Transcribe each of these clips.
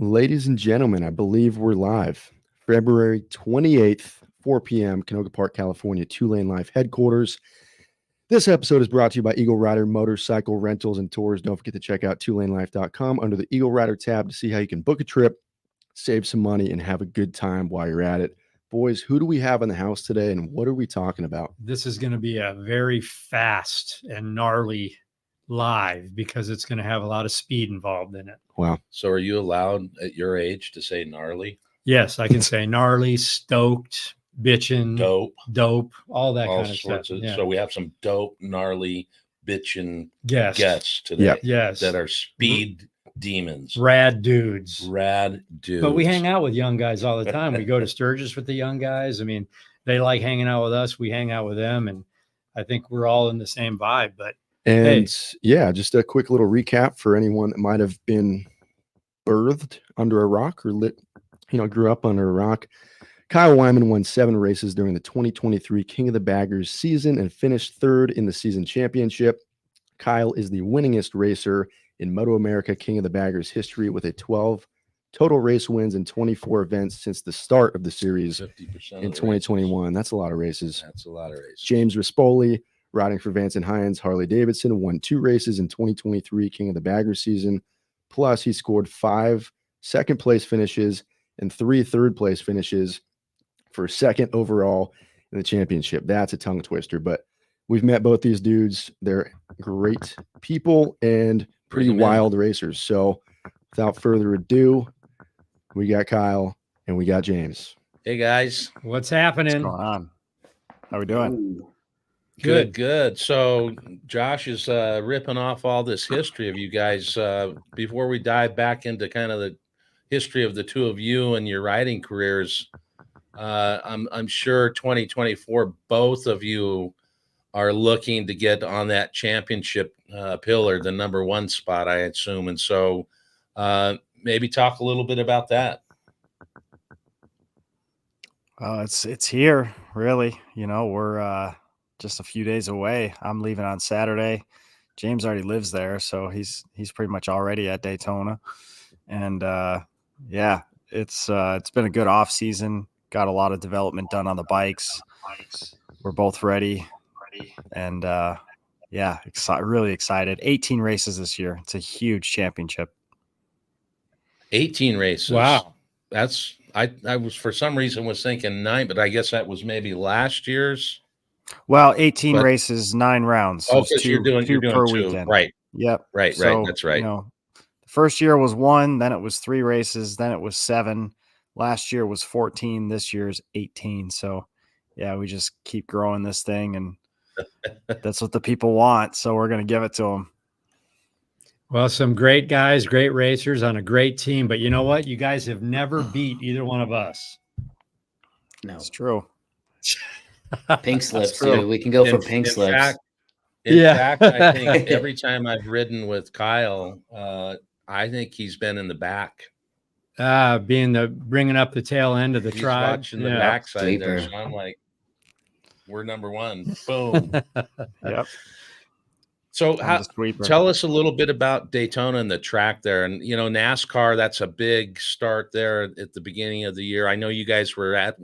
Ladies and gentlemen, I believe we're live. February 28th, 4 p.m., Canoga Park, California, 2LaneLIVE headquarters. This episode is brought to you by EagleRider Motorcycle Rentals and Tours. Don't forget to check out 2LaneLIVE.com under the EagleRider tab to see how you can book a trip, save some money, and have a good time while you're at it. Boys, who do we have in the house today, and what are we talking about? This is going to be a very fast and gnarly live because it's going to have a lot of speed involved in it. Wow. So are you allowed at your age to say gnarly? Yes, I can say gnarly, stoked, bitchin', dope, all that all kind of sorts stuff. So we have some dope, gnarly, bitchin' guests today. Yep. Yes. That are speed demons. Rad dudes. But we hang out with young guys all the time. We go to Sturgis with the young guys. I mean, they like hanging out with us. We hang out with them. And I think we're all in the same vibe. Yeah, just a quick little recap for anyone that might have been birthed under a rock or grew up under a rock. Kyle Wyman won 7 races during the 2023 King of the Baggers season and finished 3rd in the season championship. Kyle is the winningest racer in Moto America King of the Baggers history with a 12 total race wins in 24 events since the start of the series 50% in 2021. That's a lot of races. That's a lot of races. James Rispoli, riding for Vance and Hines Harley-Davidson, won 2 races in 2023 King of the Baggers season. Plus, he scored 5 second-place finishes and 3 third-place finishes for 2nd overall in the championship. That's a tongue twister, but we've met both these dudes. They're great people and pretty wild racers. So without further ado, we got Kyle and we got James. Hey, guys. What's happening? What's going on? How we doing? Good. So Josh is ripping off all this history of you guys. Before we dive back into kind of the history of the two of you and your riding careers, I'm sure 2024, both of you are looking to get on that championship pillar, the number 1 spot, I assume. And so maybe talk a little bit about that. It's here, really. We're just a few days away. I'm leaving on Saturday. James already lives there, so he's pretty much already at Daytona. And it's been a good off season. Got a lot of development done on the bikes. We're both ready, and really excited. 18 races this year. It's a huge championship. 18 races. Wow. That's I was for some reason was thinking 9, but I guess that was maybe last year's. Well, 18 races, 9 rounds. So because you're doing per 2. weekend. Right. Yep. Right. So, That's right. The first year was 1, then it was 3 races, then it was 7. Last year was 14. This year's 18. So, yeah, we just keep growing this thing, and that's what the people want. So we're going to give it to them. Well, some great guys, great racers on a great team. But you know what? You guys have never beat either one of us. No, it's true. Pink slips, dude. We can go for pink slips. In fact, I think every time I've ridden with Kyle, I think he's been in the back. Bringing up the tail end of the tribe. Watching the backside there. So I'm like, we're number 1. Boom. Yep. So tell us a little bit about Daytona and the track there. And, NASCAR, that's a big start there at the beginning of the year. I know you guys were at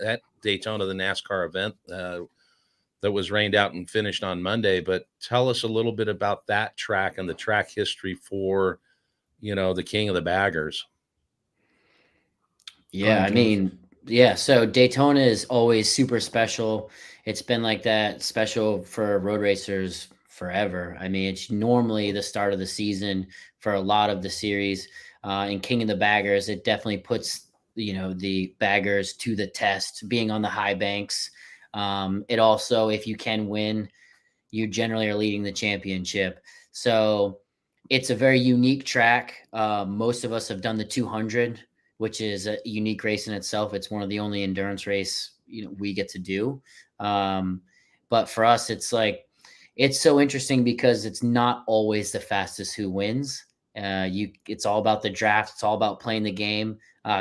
at Daytona, the NASCAR event that was rained out and finished on Monday. But tell us a little bit about that track and the track history for, the King of the Baggers. Yeah, so Daytona is always super special. It's been like that special for road racers forever. I mean, it's normally the start of the season for a lot of the series. In King of the Baggers, it definitely puts, the baggers to the test, being on the high banks. It also, if you can win, you generally are leading the championship. So it's a very unique track. Most of us have done the 200, which is a unique race in itself. It's one of the only endurance race we get to do. But for us, it's so interesting because it's not always the fastest who wins. It's all about the draft. It's all about playing the game.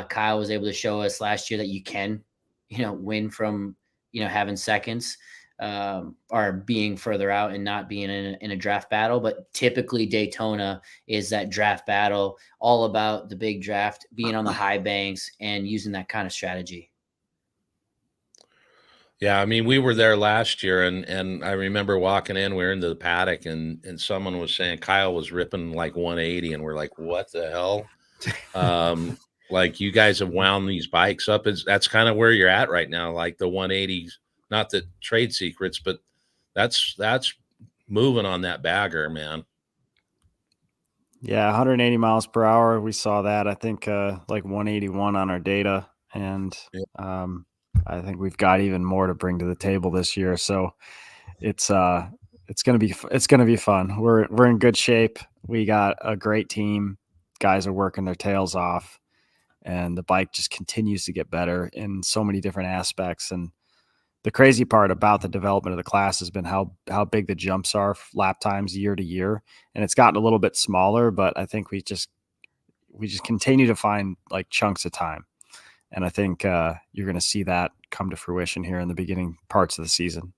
Kyle was able to show us last year that you can, win from, having seconds. are being further out and not being in a draft battle. But typically Daytona is that draft battle, all about the big draft, being on the high banks and using that kind of strategy. Yeah, I mean, we were there last year, and I remember walking in. We were into the paddock, and someone was saying Kyle was ripping like 180, and we're like, "What the hell?" Like, you guys have wound these bikes up. That's kind of where you're at right now, like the 180s. Not the trade secrets, but that's moving on that bagger, man. Yeah, 180 miles per hour. We saw that. I think like 181 on our data, and Yeah. I think we've got even more to bring to the table this year. So it's gonna be fun. We're in good shape. We got a great team. Guys are working their tails off, and the bike just continues to get better in so many different aspects. And the crazy part about the development of the class has been how big the jumps are lap times year to year, and it's gotten a little bit smaller. But I think we just continue to find like chunks of time. And I think you're going to see that come to fruition here in the beginning parts of the season.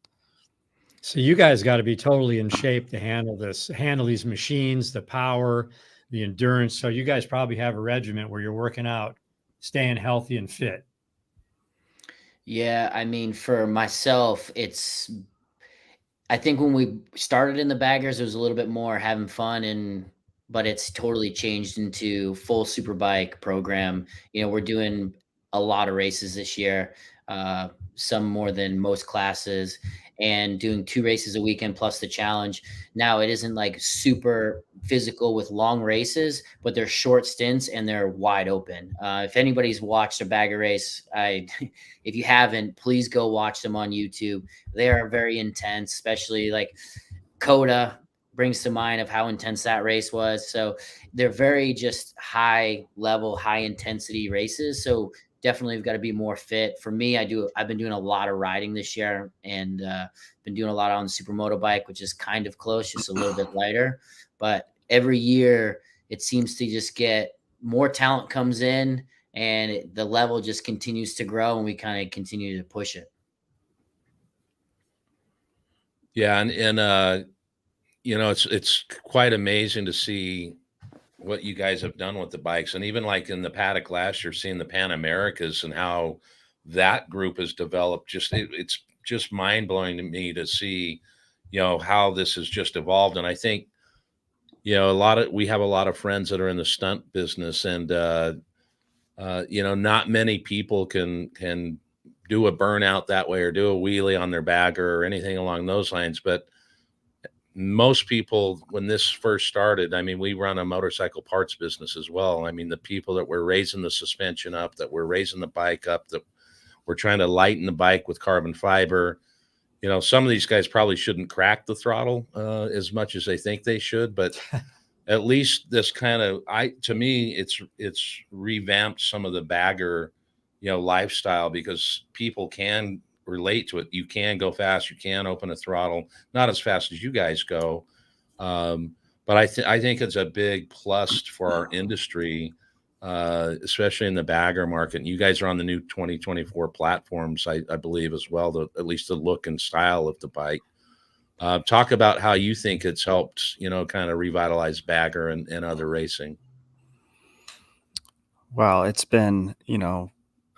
So you guys got to be totally in shape to handle these machines, the power, the endurance. So you guys probably have a regimen where you're working out, staying healthy and fit. Yeah, I mean, for myself, I think when we started in the baggers, it was a little bit more having fun, but it's totally changed into full superbike program. We're doing a lot of races this year, some more than most classes, and doing 2 races a weekend plus the challenge. Now it isn't like super physical with long races, but they're short stints and they're wide open. If anybody's watched a bagger race, if you haven't, please go watch them on YouTube. They are very intense, especially like Coda brings to mind of how intense that race was. So they're very just high level, high intensity races. So definitely we've got to be more fit. For me, I've been doing a lot of riding this year, and been doing a lot on the supermoto bike, which is kind of close, just a little bit lighter. But every year it seems to just get more talent comes in, and the level just continues to grow, and we kind of continue to push it. Yeah, and it's quite amazing to see what you guys have done with the bikes, and even like in the paddock last year, seeing the Pan Americas and how that group has developed. It's just mind blowing to me to see, how this has just evolved. And I think, we have a lot of friends that are in the stunt business, and not many people can do a burnout that way or do a wheelie on their bagger or anything along those lines. But most people, when this first started, I mean, we run a motorcycle parts business as well. I mean, the people that were raising the suspension up, that were raising the bike up, that we're trying to lighten the bike with carbon fiber. Some of these guys probably shouldn't crack the throttle as much as they think they should, but at least this kind of, to me, it's revamped some of the bagger, lifestyle, because people can relate to it. You can go fast. You can open a throttle, not as fast as you guys go. But I think it's a big plus for our industry, especially in the bagger market. And you guys are on the new 2024 platforms, I believe, as well, at least the look and style of the bike. Talk about how you think it's helped, kind of revitalize bagger and other racing. Well, it's been,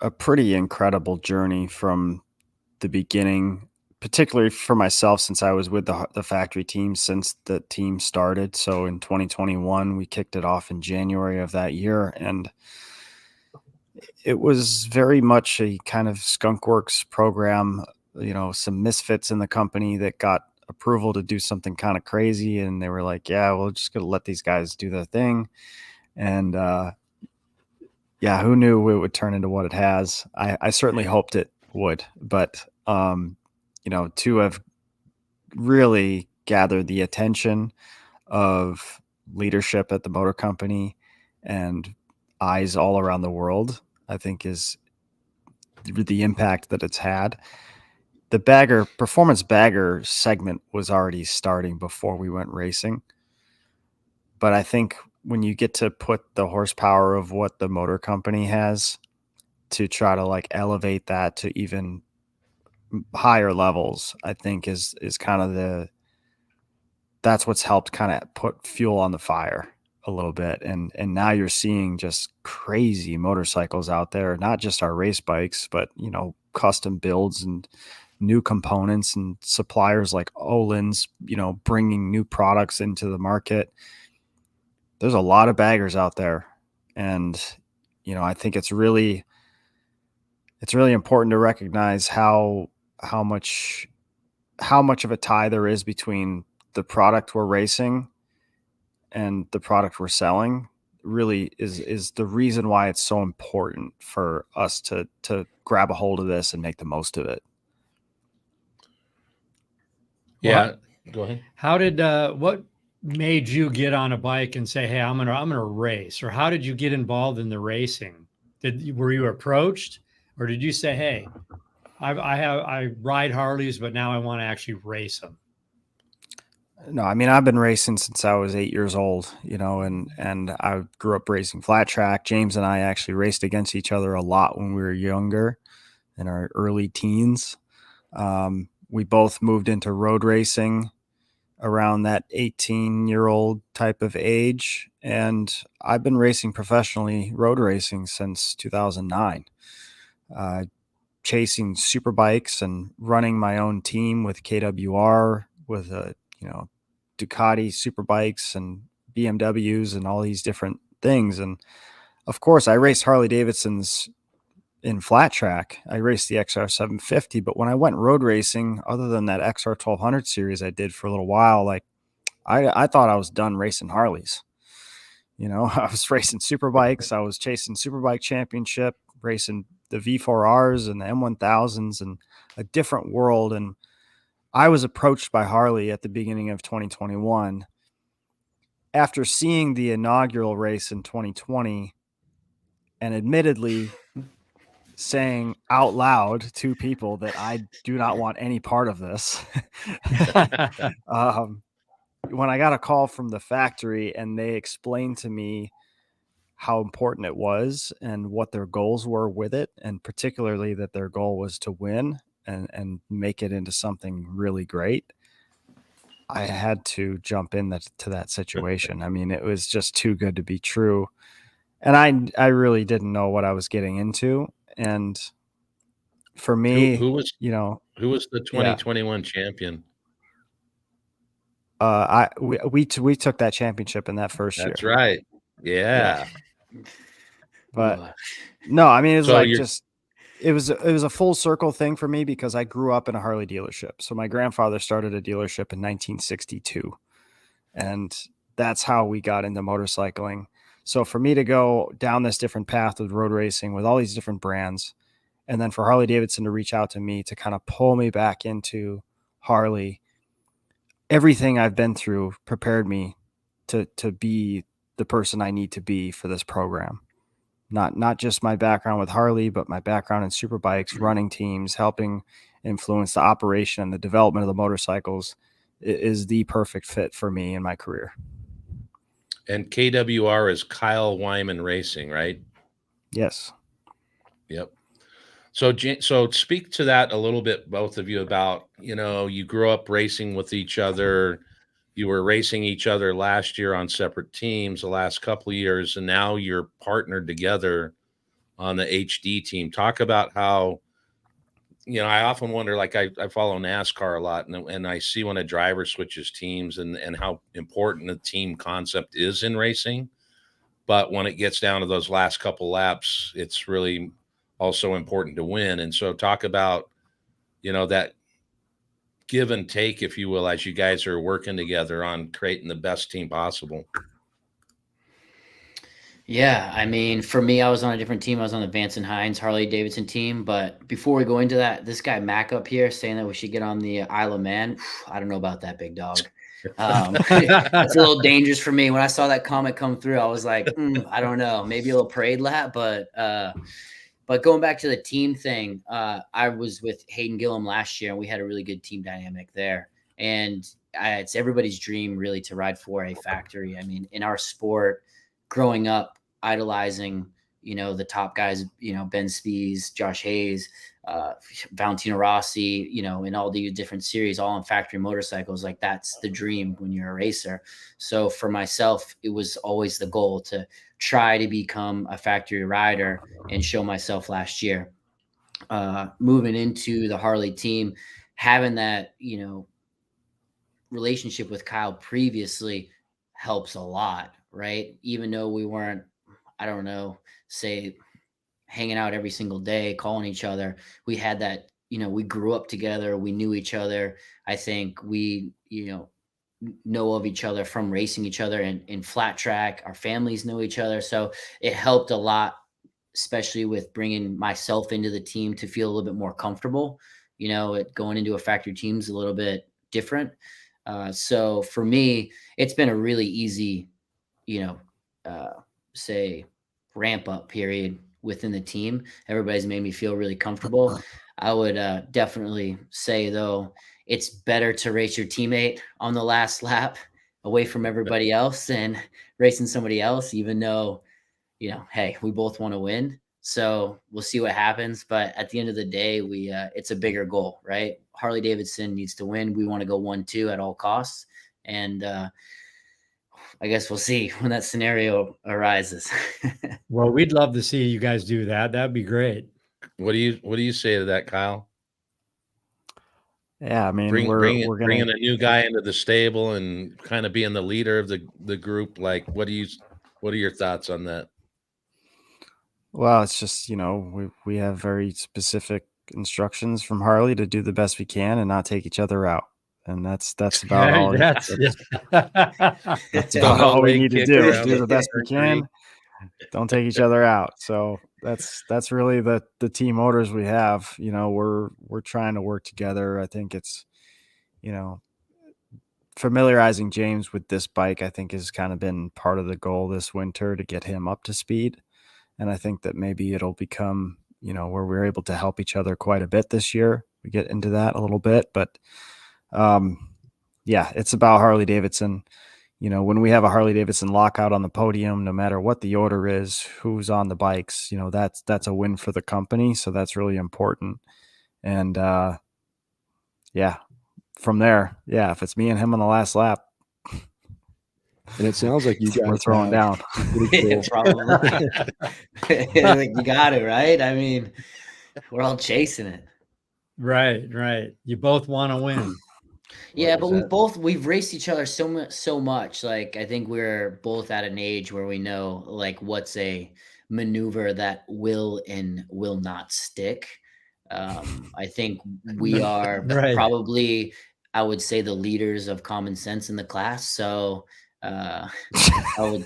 a pretty incredible journey from the beginning, particularly for myself, since I was with the factory team since the team started. So in 2021, we kicked it off in January of that year, and it was very much a kind of skunkworks program, some misfits in the company that got approval to do something kind of crazy, and they were like, yeah, we're just gonna let these guys do their thing. And yeah, who knew it would turn into what it has? I certainly hoped it would, but to have really gathered the attention of leadership at the motor company and eyes all around the world, I think is the impact that it's had. The performance bagger segment was already starting before we went racing. But I think when you get to put the horsepower of what the motor company has to try to like elevate that to even higher levels, I think is kind of that's what's helped kind of put fuel on the fire a little bit. And now you're seeing just crazy motorcycles out there, not just our race bikes, but, you know, custom builds and new components and suppliers like Olin's, you know, bringing new products into the market. There's a lot of baggers out there. And, you know, I think it's really important to recognize how much of a tie there is between the product we're racing and the product we're selling. Really is the reason why it's so important for us to grab a hold of this and make the most of it. Yeah, go ahead. How did what made you get on a bike and say, "Hey, I'm gonna race"? Or how did you get involved in the racing? Were you approached, or did you say, "Hey, I ride Harleys, but now I want to actually race them"? No, I mean, I've been racing since I was 8 years old, you know, and I grew up racing flat track. James and I actually raced against each other a lot when we were younger, in our early teens. We both moved into road racing around that 18-year-old type of age. And I've been racing professionally, road racing, since 2009, chasing super bikes and running my own team with KWR, with Ducati super bikes and BMWs and all these different things. And of course, I raced Harley-Davidsons in flat track. I raced the XR 750, but when I went road racing, other than that XR 1200 series I did for a little while, like I thought I was done racing Harleys. You know, I was racing super bikes. I was chasing Superbike Championship, racing the V4Rs and the M1000s, and a different world. And I was approached by Harley at the beginning of 2021 after seeing the inaugural race in 2020 and admittedly saying out loud to people that I do not want any part of this. When I got a call from the factory and they explained to me how important it was and what their goals were with it, and particularly that their goal was to win and make it into something really great, I had to jump to that situation. I mean, it was just too good to be true. And I really didn't know what I was getting into. And for me, Who was who was the 2021 champion? We took that championship in that first year. That's right. Yeah. But no, I mean, it was it was a full circle thing for me because I grew up in a Harley dealership. So my grandfather started a dealership in 1962, and that's how we got into motorcycling. So for me to go down this different path with road racing with all these different brands, and then for Harley-Davidson to reach out to me to kind of pull me back into Harley, everything I've been through prepared me to be the person I need to be for this program. Not just my background with Harley, but my background in super bikes, running teams, helping influence the operation and the development of the motorcycles is the perfect fit for me in my career. And KWR is Kyle Wyman Racing, right? Yes. Yep. So speak to that a little bit, both of you, about, you grew up racing with each other. You were racing each other last year on separate teams the last couple of years, and now you're partnered together on the HD team. Talk about how, I often wonder, like I follow NASCAR a lot, and I see when a driver switches teams and how important the team concept is in racing. But when it gets down to those last couple laps, it's really also important to win. And so talk about, that give and take, if you will, as you guys are working together on creating the best team possible. Yeah, I mean, for me, I was on a different team. I was on the Vance and Hines Harley-Davidson team. But before we go into that, this guy Mac up here saying that we should get on the Isle of Man. I don't know about that, big dog. That's a little dangerous for me. When I saw that comment come through, I was like, I don't know, maybe a little parade lap. But going back to the team thing, I was with Hayden Gillum last year, and we had a really good team dynamic there. And it's everybody's dream, really, to ride for a factory. I mean, in our sport, growing up idolizing the top guys, Ben Spees, Josh Hayes, Valentino Rossi, in all these different series, all on factory motorcycles. Like, that's the dream when you're a racer. So for myself, it was always the goal to try to become a factory rider and show myself last year. Moving into the Harley team, having that, relationship with Kyle previously helps a lot, right? Even though we weren't, I don't know, say hanging out every single day, calling each other, we had that, we grew up together, we knew each other. I think we, know of each other from racing each other in flat track. Our families know each other. So it helped a lot, especially with bringing myself into the team to feel a little bit more comfortable. Going into a factory team is a little bit different. So for me, it's been a really easy, say ramp up period within the team. Everybody's made me feel really comfortable. I would definitely say, though, it's better to race your teammate on the last lap away from everybody else than racing somebody else, even though, hey, we both want to win. So we'll see what happens. But at the end of the day, it's a bigger goal, right? Harley-Davidson needs to win. We want to go 1-2 at all costs. And I guess we'll see when that scenario arises. Well, we'd love to see you guys do that. That'd be great. What do you say to that, Kyle? Yeah, I mean, bringing a new guy into the stable and kind of being the leader of the group. Like, what are your thoughts on that? Well, it's just, we have very specific instructions from Harley to do the best we can and not take each other out. And that's about all. That's about all we need to do is do the best we can. Don't take each other out. So that's really the team motors we have. We're trying to work together. I think it's, familiarizing James with this bike, I think, has kind of been part of the goal this winter to get him up to speed. And I think that maybe it'll become, where we're able to help each other quite a bit this year. We get into that a little bit, but yeah, it's about Harley-Davidson. When we have a Harley-Davidson lockout on the podium, no matter what the order is, who's on the bikes, that's a win for the company. So that's really important. And yeah, from there, yeah, if it's me and him on the last lap, and it sounds like you guys we're throwing down. Cool. Probably. You got it, right? I mean, we're all chasing it. Right. You both want to win. Yeah, but we've raced each other so much. Like, I think we're both at an age where we know, like, what's a maneuver that will and will not stick. I think we are probably, I would say, the leaders of common sense in the class. So I would,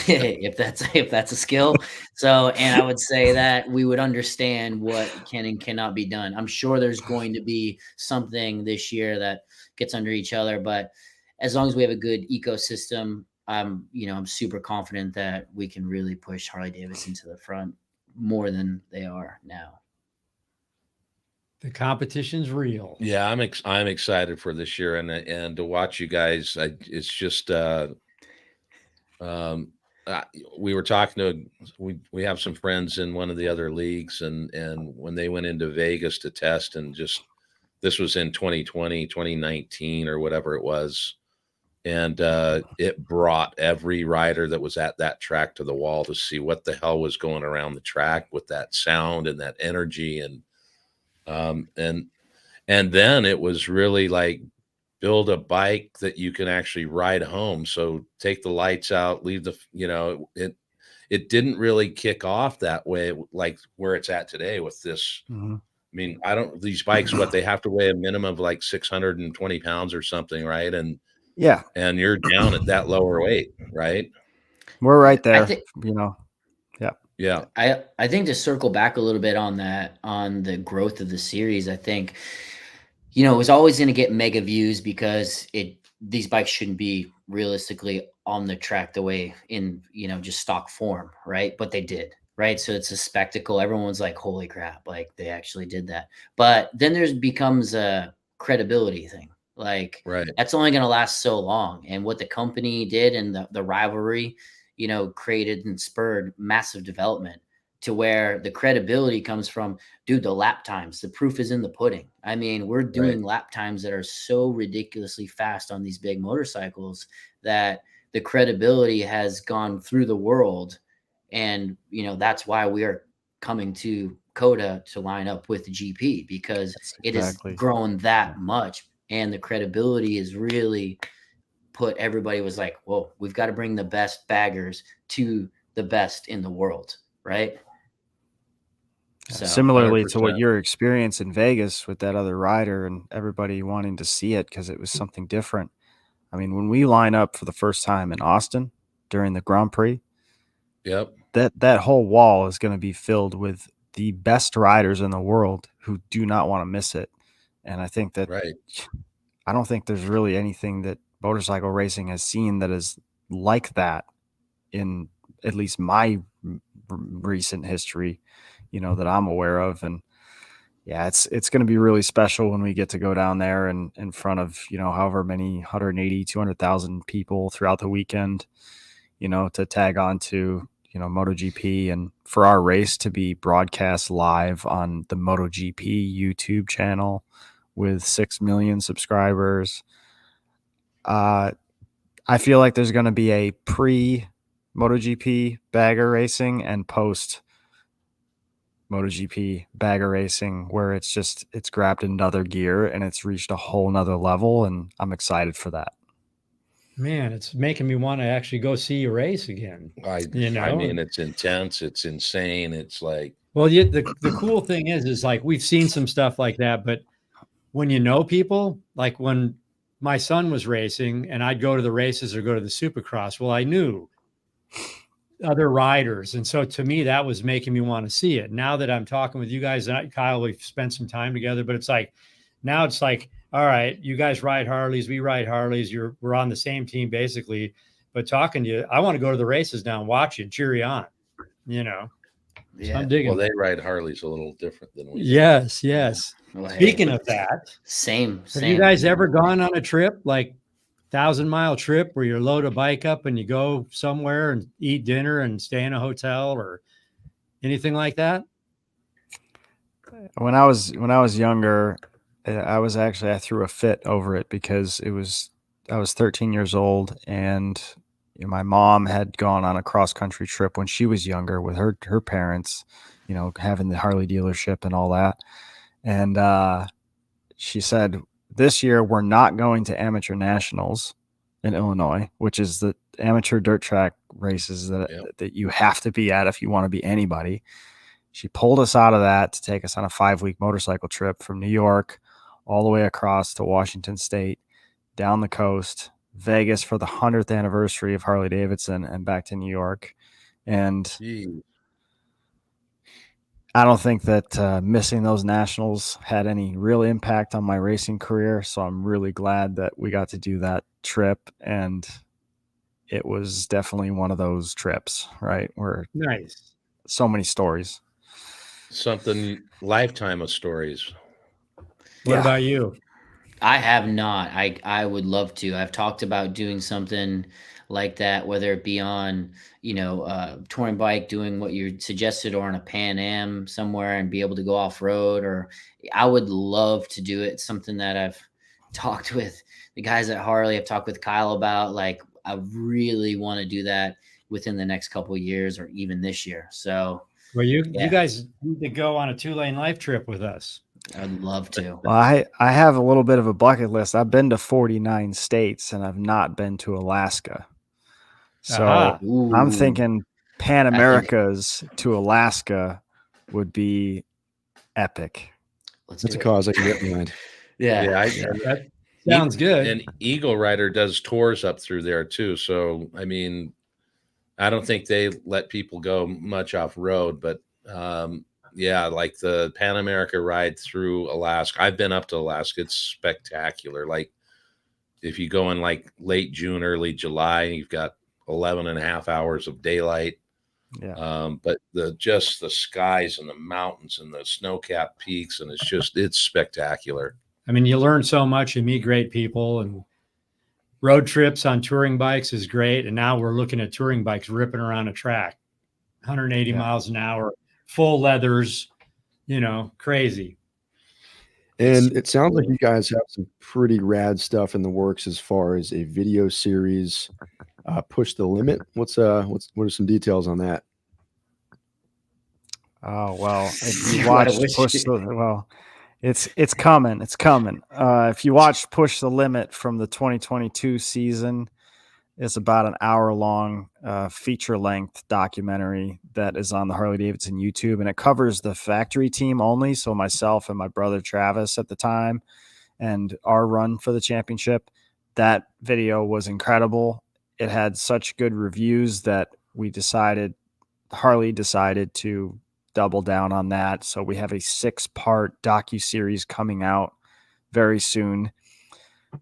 if that's a skill. So, and I would say that we would understand what can and cannot be done. I'm sure there's going to be something this year that gets under each other, but as long as we have a good ecosystem, I'm super confident that we can really push Harley-Davidson to the front more than they are now. The competition's real. Yeah, I'm excited for this year and to watch you guys. It's just we were talking to we have some friends in one of the other leagues, and when they went into Vegas to test, and just this was in 2020, 2019 or whatever it was, and it brought every rider that was at that track to the wall to see what the hell was going around the track with that sound and that energy, and then it was really like, build a bike that you can actually ride home. So take the lights out, leave the, it didn't really kick off that way, like where it's at today with this. Mm-hmm. I mean, these bikes, what they have to weigh a minimum of like 620 pounds or something. Right. And yeah, and you're down at that lower weight, right? We're right there, Yeah. I think to circle back a little bit on that, on the growth of the series, I think, it was always going to get mega views because these bikes shouldn't be realistically on the track the way in, just stock form. Right. But they did. Right. So it's a spectacle. Everyone's like, holy crap, like they actually did that. But then becomes a credibility thing. Like, right. That's only going to last so long. And what the company did and the rivalry created and spurred massive development to where the credibility comes from, dude, the lap times. The proof is in the pudding. I mean, we're doing lap times that are so ridiculously fast on these big motorcycles that the credibility has gone through the world. And, that's why we are coming to COTA to line up with the GP, because it has grown that much. And the credibility is really everybody was like, whoa, we've got to bring the best baggers to the best in the world. Right. So, similarly 100%. to what your experience in Vegas with that other rider and everybody wanting to see it because it was something different. I mean, when we line up for the first time in Austin during the Grand Prix, that whole wall is going to be filled with the best riders in the world who do not want to miss it. And I think that I don't think there's really anything that motorcycle racing has seen that is like that in at least my recent history, that I'm aware of. And yeah, it's going to be really special when we get to go down there and in front of, however many 180, 200,000 people throughout the weekend, to tag on to, MotoGP, and for our race to be broadcast live on the MotoGP YouTube channel with 6 million subscribers. I feel like there's going to be a pre-MotoGP bagger racing and post MotoGP bagger racing where it's grabbed another gear and it's reached a whole nother level, and I'm excited for that. Man, it's making me want to actually go see a race again. I mean, it's intense. It's insane. It's like, well, the cool thing is like we've seen some stuff like that, but when people, like when my son was racing and I'd go to the races or go to the Supercross, well, I knew other riders. And so to me, that was making me want to see it. Now that I'm talking with you guys, and Kyle, we've spent some time together, but it's like, now it's like, all right, you guys ride Harleys, we ride Harleys. We're on the same team basically, but talking to you, I want to go to the races now and watch you and cheer you on, Yeah. So I'm digging. Well, they ride Harleys a little different than we do. Yes. Well, Speaking of that, same. Have you guys ever gone on a trip, like 1,000-mile trip where you load a bike up and you go somewhere and eat dinner and stay in a hotel or anything like that? When I was younger, I threw a fit over it because I was 13 years old, and my mom had gone on a cross country trip when she was younger with her parents, having the Harley dealership and all that. And she said, this year we're not going to amateur nationals in Illinois, which is the amateur dirt track races that you have to be at if you want to be anybody. She pulled us out of that to take us on a 5-week motorcycle trip from New York all the way across to Washington State, down the coast, Vegas for the 100th anniversary of Harley-Davidson, and back to New York. And I don't think that missing those nationals had any real impact on my racing career. So I'm really glad that we got to do that trip. And it was definitely one of those trips, right? Where nice. So many stories. Something lifetime of stories. What about you? I have not. I would love to. I've talked about doing something like that, whether it be on, touring bike, doing what you suggested, or on a Pan Am somewhere and be able to go off road. Or I would love to do it. It's something that I've talked with the guys at Harley. I've talked with Kyle about. Like, I really want to do that within the next couple of years, or even this year. So, well, you guys need to go on a 2LaneLIVE trip with us. I'd love to. Well, I have a little bit of a bucket list. I've been to 49 states and I've not been to Alaska. So I'm thinking Pan Americas to Alaska would be epic. That's a cause I can get behind. That sounds good. And EagleRider does tours up through there too. So, I mean, I don't think they let people go much off road, but like the Pan America ride through Alaska. I've been up to Alaska. It's spectacular. Like, if you go in like late June, early July, you've got 11 and a half hours of daylight. Yeah. But the skies and the mountains and the snow-capped peaks, and it's spectacular. I mean, you learn so much, you meet great people, and road trips on touring bikes is great. And now we're looking at touring bikes ripping around a track, 180 miles an hour, full leathers, crazy. And it sounds like you guys have some pretty rad stuff in the works as far as a video series, Push the Limit. What are some details on that? Oh, well, if you watch it's coming. It's coming. If you watch Push the Limit from the 2022 season, it's about an hour-long feature-length documentary that is on the Harley-Davidson YouTube, and it covers the factory team only, so myself and my brother Travis at the time, and our run for the championship. That video was incredible. It had such good reviews that Harley decided to double down on that, so we have a 6-part docuseries coming out very soon,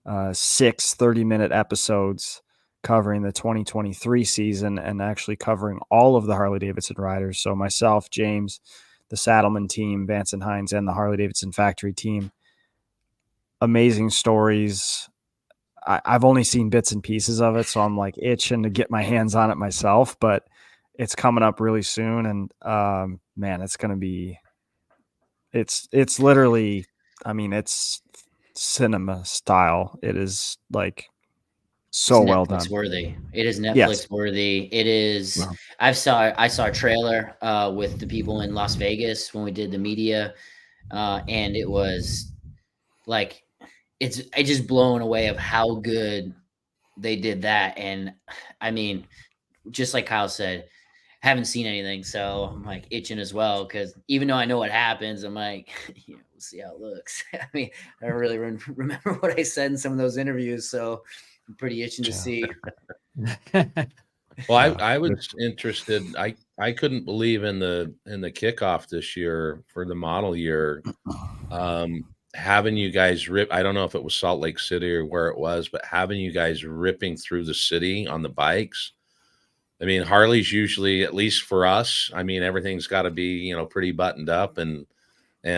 6 30-minute episodes covering the 2023 season and actually covering all of the Harley-Davidson riders. So myself, James, the Saddleman team, Vance and Hines, and the Harley-Davidson factory team. Amazing stories. I've only seen bits and pieces of it, so I'm like itching to get my hands on it myself, but it's coming up really soon. And man, it's going to be, it's literally, I mean, it's cinema style. It is like, so well done. Worthy. It is Netflix worthy. It is. Wow. I saw a trailer with the people in Las Vegas when we did the media, and it was like I just blown away of how good they did that. And I mean, just like Kyle said, haven't seen anything, so I'm like itching as well, because even though I know what happens, I'm like, we'll see how it looks. I mean, I don't really remember what I said in some of those interviews, so I'm pretty itching to see. Well, I was interested. I couldn't believe in the kickoff this year for the model year, having you guys rip. I don't know if it was Salt Lake City or where it was, but having you guys ripping through the city on the bikes. I mean, Harley's usually, at least for us, I mean, everything's got to be, pretty buttoned up and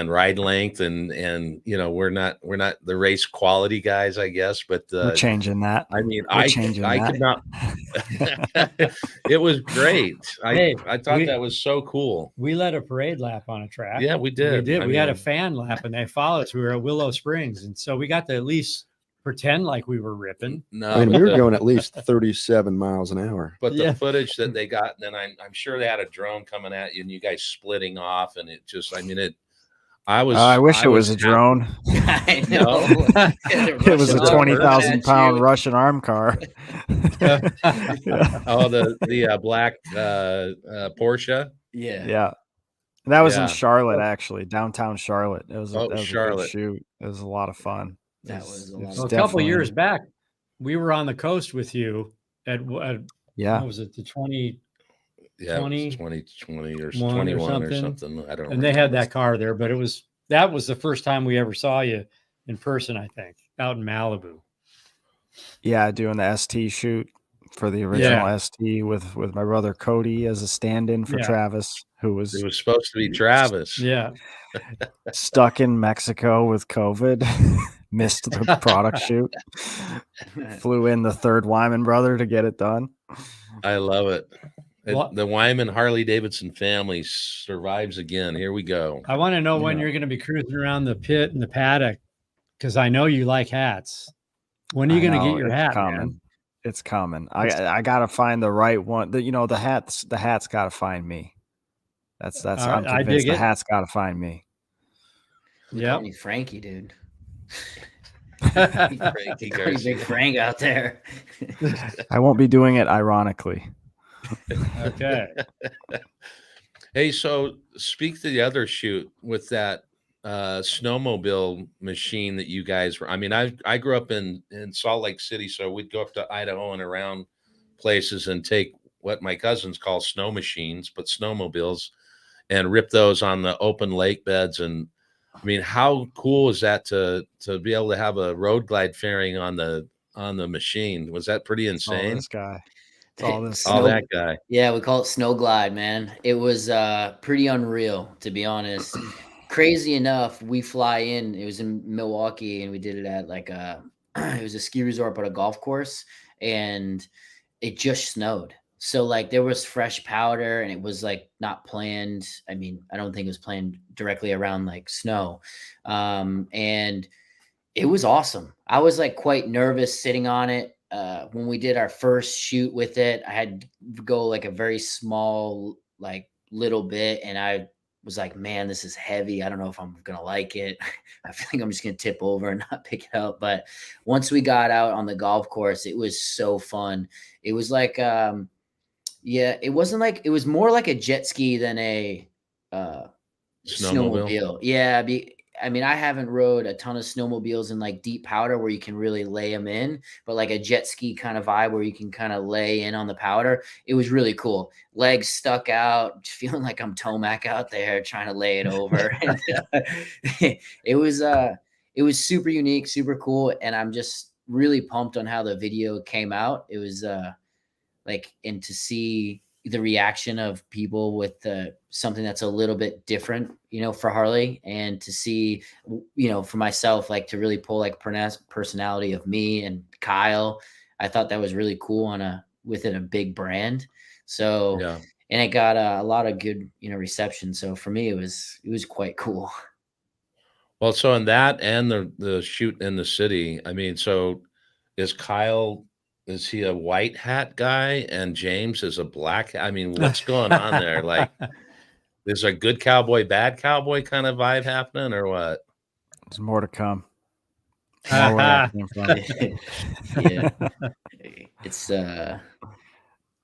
ride length and we're not the race quality guys, I guess, but we're changing that. I mean, I could not. It was great. I thought that was so cool. We led a parade lap on a track. Yeah, we did. We had a fan lap and they followed us. We were at Willow Springs, and so we got to at least pretend like we were ripping. No, I mean, we were going at least 37 miles an hour. But the footage that they got, and then I'm sure they had a drone coming at you and you guys splitting off, and it just, I mean, I wish it was a drone. I know. It was a 20,000 pound Russian arm car. Oh, the black Porsche. Yeah. That was in Charlotte, actually, downtown Charlotte. It was Charlotte. A good shoot. It was a lot of fun. That was a couple of years back. We were on the coast with you at what was it, the 2020 or 21 or something. I don't know. And they had that car there, but that was the first time we ever saw you in person, I think, out in Malibu. Yeah, doing the ST shoot for the original ST with my brother Cody as a stand-in for Travis, it was supposed to be Travis. Yeah. Stuck in Mexico with COVID. Missed the product shoot. Flew in the third Wyman brother to get it done. I love it. The Wyman Harley-Davidson family survives again. Here we go. I want to know when you're going to be cruising around the pit and the paddock, because I know you like hats. When are you going to get your hat, man? It's coming. I got to find the right one. The hat's got to find me. That's I'm convinced the hat's got to find me. Yeah, Frankie, dude. Frankie Big Frank out there. I won't be doing it ironically. Okay. Hey, so speak to the other shoot with that snowmobile machine that you guys were. I mean, I grew up in Salt Lake City, so we'd go up to Idaho and around places and take what my cousins call snow machines, but snowmobiles, and rip those on the open lake beds. And I mean, how cool is that to be able to have a road glide fairing on the machine? Was that pretty insane? Oh, this guy. That guy. Yeah, we call it Snow Glide, man. It was pretty unreal, to be honest. Crazy enough, we fly in. It was in Milwaukee, and we did it at like a it was a ski resort, but a golf course, and it just snowed. So like there was fresh powder and it was like not planned. I mean, I don't think it was planned directly around like snow. And it was awesome. I was like quite nervous sitting on it. When we did our first shoot with it, I had to go like a very small, like little bit. And I was like, man, this is heavy. I don't know if I'm going to like it. I feel like I'm just going to tip over and not pick it up. But once we got out on the golf course, it was so fun. It was like, yeah, it wasn't like, it was more like a jet ski than a snowmobile. Yeah. I mean, I haven't rode a ton of snowmobiles in like deep powder where you can really lay them in, but like a jet ski kind of vibe where you can kind of lay in on the powder. It was really cool. Legs stuck out, feeling like I'm Tomac out there trying to lay it over. And, it was super unique, super cool. And I'm just really pumped on how the video came out. It was like, and to see the reaction of people with something that's a little bit different, you know, for Harley, and to see, you know, for myself, like to really pull like personality of me and Kyle. I thought that was really cool within a big brand. So, Yeah. and it got a lot of good, you know, reception. So for me, it was quite cool. Well, so in that and the shoot in the city, I mean, so is Kyle, is he a white hat guy and James is a black? I mean, what's going on there? Like, is a good cowboy, bad cowboy kind of vibe happening or what? There's more to come. More where that came from. Yeah. It's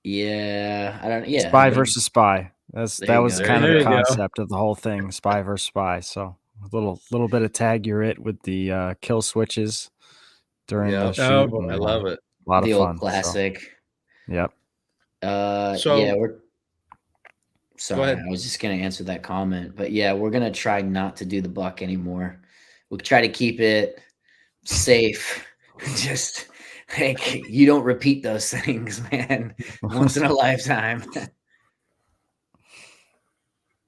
yeah, I don't. Yeah, Spy versus spy. That was go. kind of There the you go. concept of the whole thing. Spy versus spy. So a little bit of tag you're it with the kill switches during Yeah. the shoot. boy. And, I love it. A lot of The fun. old classic. So, yep. So Yeah, sorry, ahead. I was just gonna answer that comment, but yeah, we're gonna try not to do the buck anymore. We'll try to keep it safe. Just like you don't repeat those things, man. Once in a lifetime.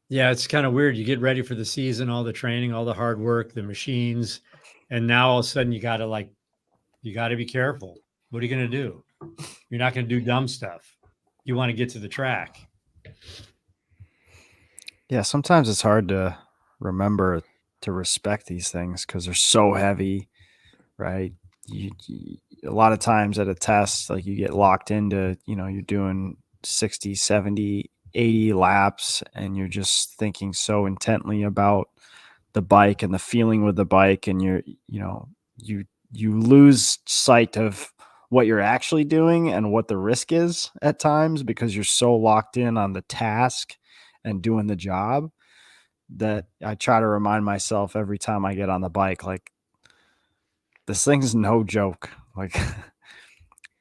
Yeah, it's kind of weird. You get ready for the season, all the training, all the hard work, the machines, and now all of a sudden you got to be careful. What are you going to do? You're not going to do dumb stuff. You want to get to the track. Yeah, sometimes it's hard to remember to respect these things because they're so heavy, right? A lot of times at a test, like you get locked into, you know, you're doing 60, 70, 80 laps and you're just thinking so intently about the bike and the feeling with the bike, and you lose sight of what you're actually doing and what the risk is at times because you're so locked in on the task and doing the job that I try to remind myself every time I get on the bike, like, this thing's no joke. Like,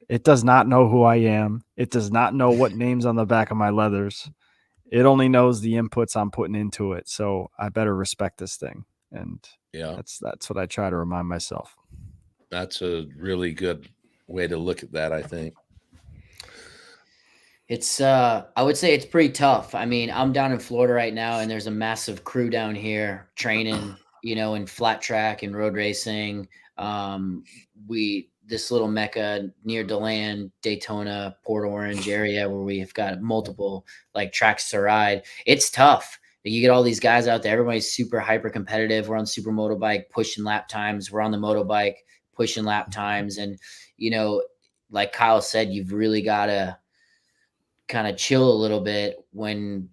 it does not know who I am. It does not know what name's on the back of my leathers. It only knows the inputs I'm putting into it. So I better respect this thing. And Yeah, that's what I try to remind myself. that's a really good way to look at that, I think. It's I would say it's pretty tough. I mean, I'm down in Florida right now and there's a massive crew down here training, you know, in flat track and road racing. This little mecca near DeLand, Daytona, Port Orange area where we have got multiple like tracks to ride. It's tough. You get all these guys out there. Everybody's super hyper competitive. We're on super motobike pushing lap times. We're on the motobike pushing lap times. And, you know, like Kyle said, you've really got to kind of chill a little bit when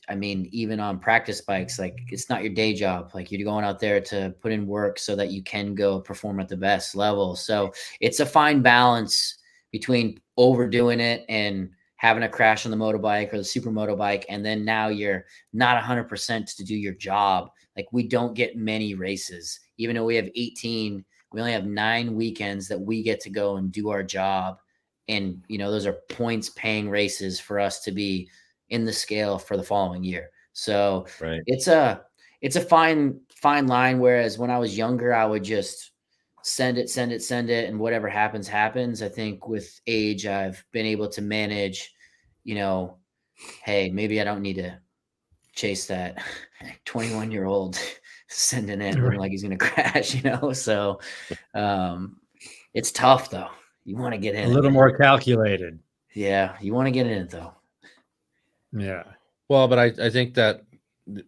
I mean, even on practice bikes, like it's not your day job. Like you're going out there to put in work so that you can go perform at the best level. So it's a fine balance between overdoing it and having a crash on the motorbike or the super motobike. And then now you're not 100% to do your job. Like we don't get many races, even though we have 18, we only have 9 weekends that we get to go and do our job. And, you know, those are points paying races for us to be in the scale for the following year. So Right. it's a fine line. Whereas when I was younger, I would just send it. And whatever happens, happens. I think with age, I've been able to manage, you know, hey, maybe I don't need to chase that 21-year-old sending it looking like he's going to crash, you know? So, It's tough though. You want to get in A little it. more calculated. Yeah, you want to get in it though. Yeah. Well, but I think that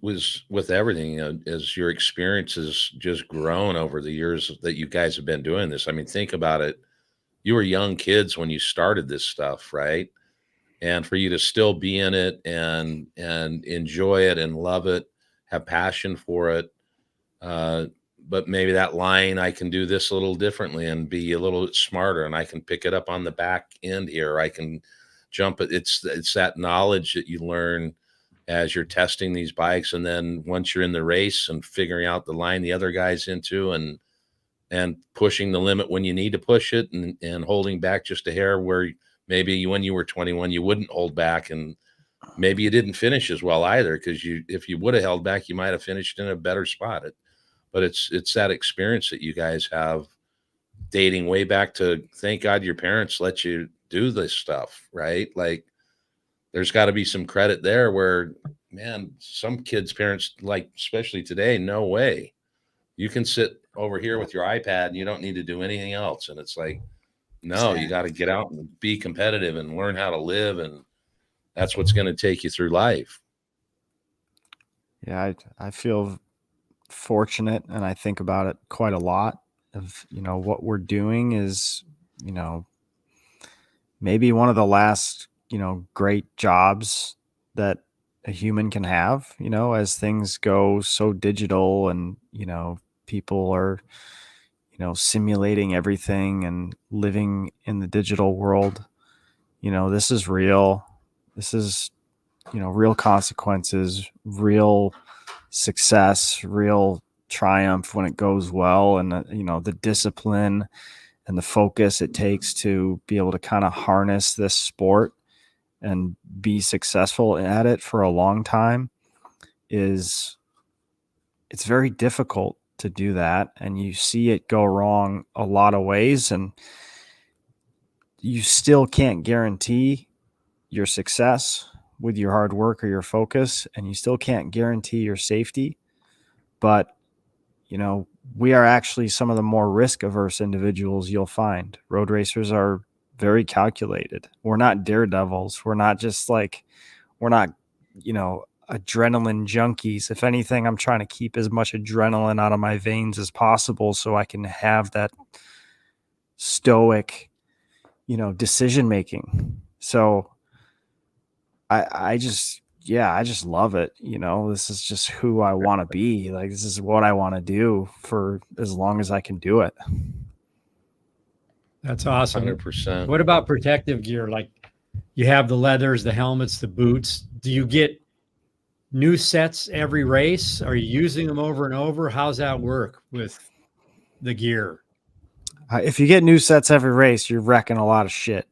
was with everything, as your experience has just grown over the years that you guys have been doing this. I mean, think about it. You were young kids when you started this stuff, right? And for you to still be in it and enjoy it and love it, have passion for it. Uh, but maybe that line, I can do this a little differently and be a little bit smarter, and I can pick it up on the back end here. I can jump it. It's that knowledge that you learn as you're testing these bikes, and then once you're in the race and figuring out the line the other guy's into, and pushing the limit when you need to push it, and holding back just a hair where maybe when you were 21 you wouldn't hold back, and maybe you didn't finish as well either, because if you would have held back you might have finished in a better spot. But it's that experience that you guys have dating way back to, thank God your parents let you do this stuff, right? Like, there's got to be some credit there where, man, some kids' parents, like, especially today, no way. You can sit over here with your iPad and you don't need to do anything else. And it's like, no, you got to get out and be competitive and learn how to live. And that's what's going to take you through life. Yeah, I feel fortunate, and I think about it quite a lot of, what we're doing is, maybe one of the last, great jobs that a human can have, as things go so digital, and, people are, simulating everything and living in the digital world. This is real. This is, real consequences, real success, real triumph when it goes well, and the discipline and the focus it takes to be able to kind of harness this sport and be successful at it for a long time it's very difficult to do that. And you see it go wrong a lot of ways, and you still can't guarantee your success with your hard work or your focus, and you still can't guarantee your safety. But we are actually some of the more risk-averse individuals you'll find. Road racers are very calculated. We're not daredevils. We're not adrenaline junkies. If anything, I'm trying to keep as much adrenaline out of my veins as possible so I can have that stoic, decision-making. So I just love it. This is just who I want to be. Like, this is what I want to do for as long as I can do it. That's awesome. 100%. What about protective gear? Like, you have the leathers, the helmets, the boots. Do you get new sets every race? Are you using them over and over? How's that work with the gear? If you get new sets every race, you're wrecking a lot of shit.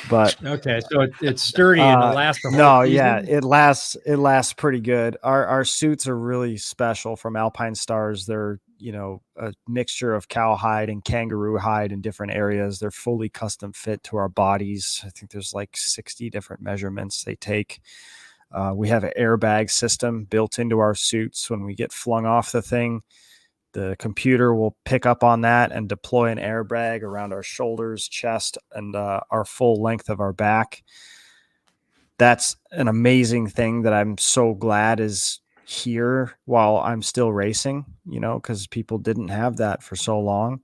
But okay, so it's sturdy and it lasts the whole season? Yeah, it lasts pretty good. Our suits are really special from Alpine Stars. They're, a mixture of cowhide and kangaroo hide in different areas. They're fully custom fit to our bodies. I think there's like 60 different measurements they take. We have an airbag system built into our suits. When we get flung off the thing, the computer will pick up on that and deploy an airbag around our shoulders, chest, and our full length of our back. That's an amazing thing that I'm so glad is here while I'm still racing, because people didn't have that for so long.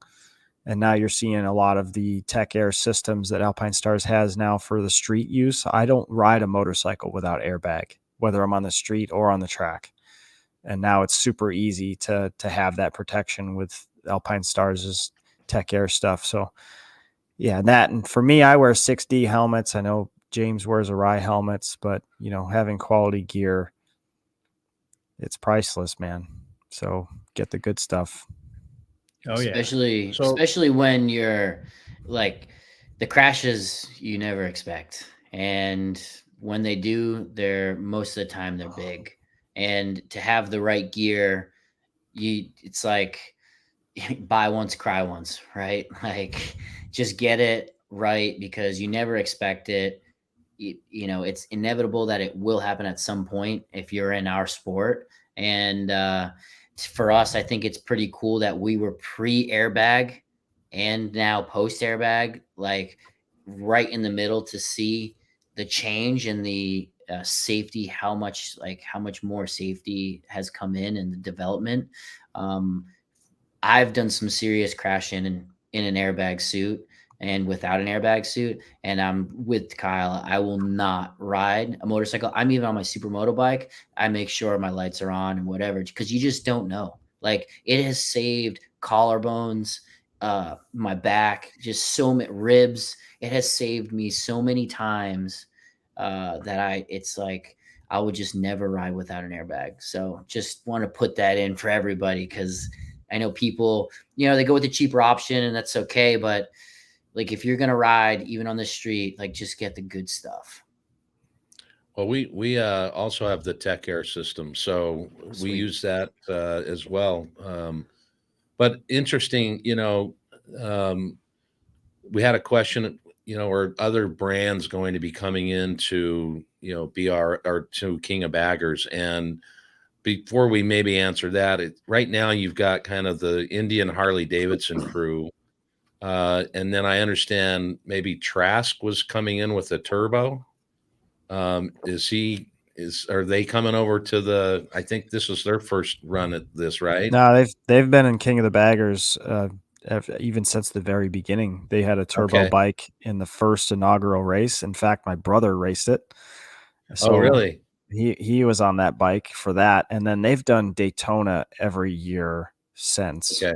And now you're seeing a lot of the Tech Air systems that Alpine Stars has now for the street use. I don't ride a motorcycle without airbag, whether I'm on the street or on the track. And now it's super easy to have that protection with Alpine Stars' Tech Air stuff. So yeah, that. And for me, I wear 6D helmets. I know James wears Arai helmets, but having quality gear, it's priceless, man. So get the good stuff. Oh yeah. Especially when you're like, the crashes you never expect. And when they do, most of the time they're big. And to have the right gear, it's like buy once, cry once, right? Like, just get it right, because you never expect it. It's inevitable that it will happen at some point if you're in our sport. And for us, I think it's pretty cool that we were pre-airbag and now post airbag, like right in the middle, to see the change in the safety, how much more safety has come in the development. Um, I've done some serious crashing in an airbag suit and without an airbag suit. And I'm with Kyle. I will not ride a motorcycle. I'm even on my supermoto bike. I make sure my lights are on and whatever, because you just don't know. Like, it has saved collarbones, my back, just so many ribs. It has saved me so many times that it's like I would just never ride without an airbag. So just want to put that in for everybody, because I know people, they go with the cheaper option, and that's okay. But like, if you're going to ride even on the street, like, just get the good stuff. Well, we also have the Tech Air system, so we Sweet. use that as well. But interesting, we had a question, are other brands going to be coming into, BR or to King of Baggers? And before we maybe answer that, right now you've got kind of the Indian Harley-Davidson crew. And then I understand maybe Trask was coming in with a turbo. Are they coming over to I think this is their first run at this, right? No, they've been in King of the Baggers even since the very beginning. They had a turbo Okay. bike in the first inaugural race. In fact, my brother raced it. So Oh, really? He was on that bike for that, and then they've done Daytona every year since. Okay.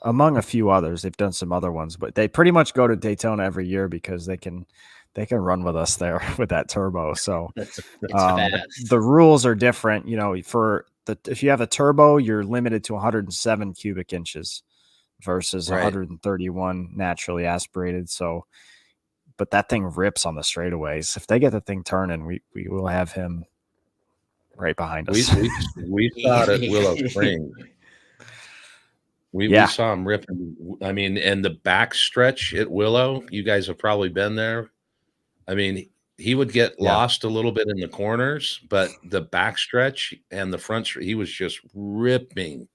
Among a few others, they've done some other ones, but they pretty much go to Daytona every year because they can run with us there with that turbo. So It's fast. the rules are different. If you have a turbo, you're limited to 107 cubic inches versus Right. 131 naturally aspirated. So, but that thing rips on the straightaways. If they get the thing turning, we will have him right behind us. We saw it at Willow Springs. We saw him ripping. I mean, and the back stretch at Willow, you guys have probably been there. I mean, he would get lost a little bit in the corners, but the back stretch and the front stretch, he was just ripping.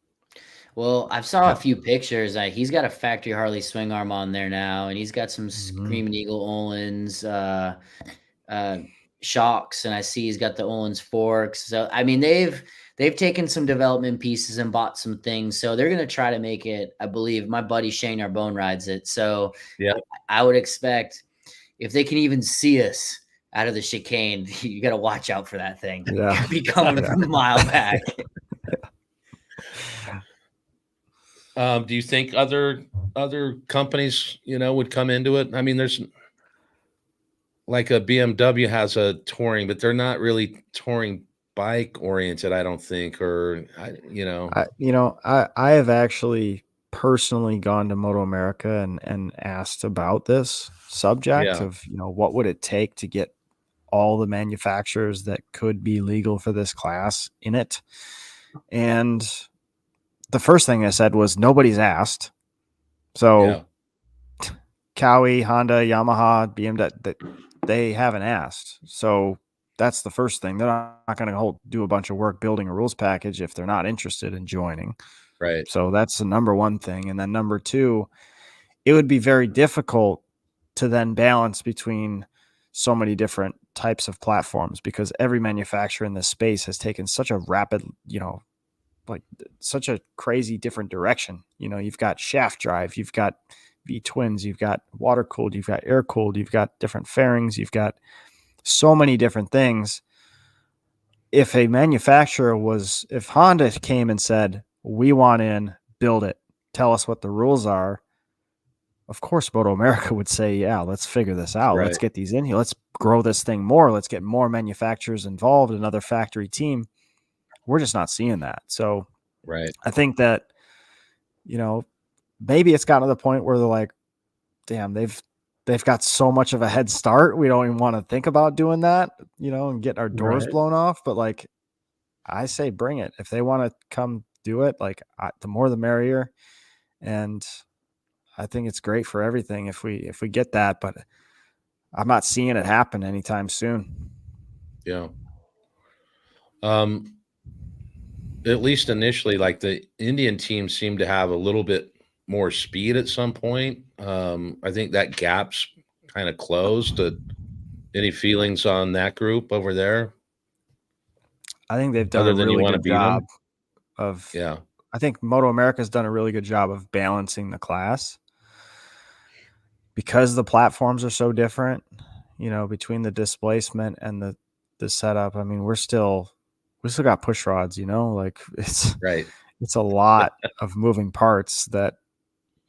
Well, I've saw a few pictures. He's got a factory Harley swing arm on there now, and he's got some Screaming Eagle Olin's shocks, and I see he's got the Olin's forks. So I mean, they've taken some development pieces and bought some things. So they're going to try to make it. I believe my buddy Shane Arbone rides it. So yeah, I would expect, if they can even see us out of the chicane, you got to watch out for that thing. Yeah, Be coming from a mile back. Do you think other companies, would come into it? I mean, there's like a BMW has a touring, but they're not really touring bike oriented, I don't think. Or I have actually personally gone to Moto America and asked about this subject of what would it take to get all the manufacturers that could be legal for this class in it. And the first thing I said was nobody's asked. So Cowie, Honda, Yamaha, BMW, they haven't asked. So that's the first thing. They're not going to do a bunch of work building a rules package if they're not interested in joining. Right. So that's the number one thing. And then number two, it would be very difficult to then balance between so many different types of platforms, because every manufacturer in this space has taken such a rapid, like such a crazy different direction. You've got shaft drive, you've got V-twins, you've got water cooled, you've got air cooled, you've got different fairings, you've got so many different things. If if Honda came and said, we want in, build it, tell us what the rules are, of course, Moto America would say, yeah, let's figure this out. Right. Let's get these in here. Let's grow this thing more. Let's get more manufacturers involved, another factory team. We're just not seeing that. So right. I think that, maybe it's gotten to the point where they're like, damn, they've got so much of a head start. We don't even want to think about doing that, and get our doors blown off. But like, I say, bring it. If they want to come do it, like the more the merrier. And I think it's great for everything if we get that, but I'm not seeing it happen anytime soon. Yeah. At least initially, like the Indian teams seem to have a little bit more speed at some point. I think that gap's kind of closed. Any feelings on that group over there? I think they've done Other a than you really want to good beat them? job of. Yeah. I think Moto America's done a really good job of balancing the class because the platforms are so different. Between the displacement and the setup. I mean, we still got push rods. Like Right. it's a lot of moving parts that.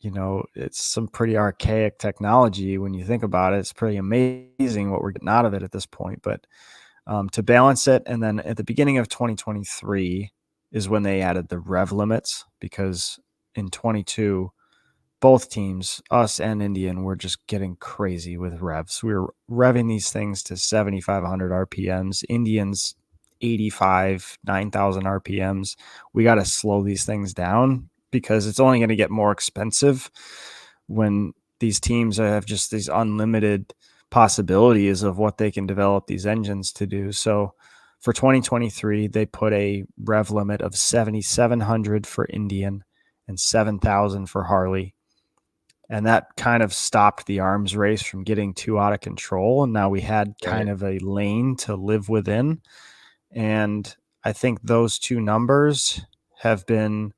It's some pretty archaic technology when you think about it. It's pretty amazing what we're getting out of it at this point. But to balance it, and then at the beginning of 2023 is when they added the rev limits, because in 22, both teams, us and Indian, were just getting crazy with revs. We were revving these things to 7,500 RPMs. Indians 85, 9,000 RPMs. We got to slow these things down because it's only going to get more expensive when these teams have just these unlimited possibilities of what they can develop these engines to do. So for 2023, they put a rev limit of 7,700 for Indian and 7,000 for Harley. And that kind of stopped the arms race from getting too out of control. And now we had kind of a lane to live within. And I think those two numbers have been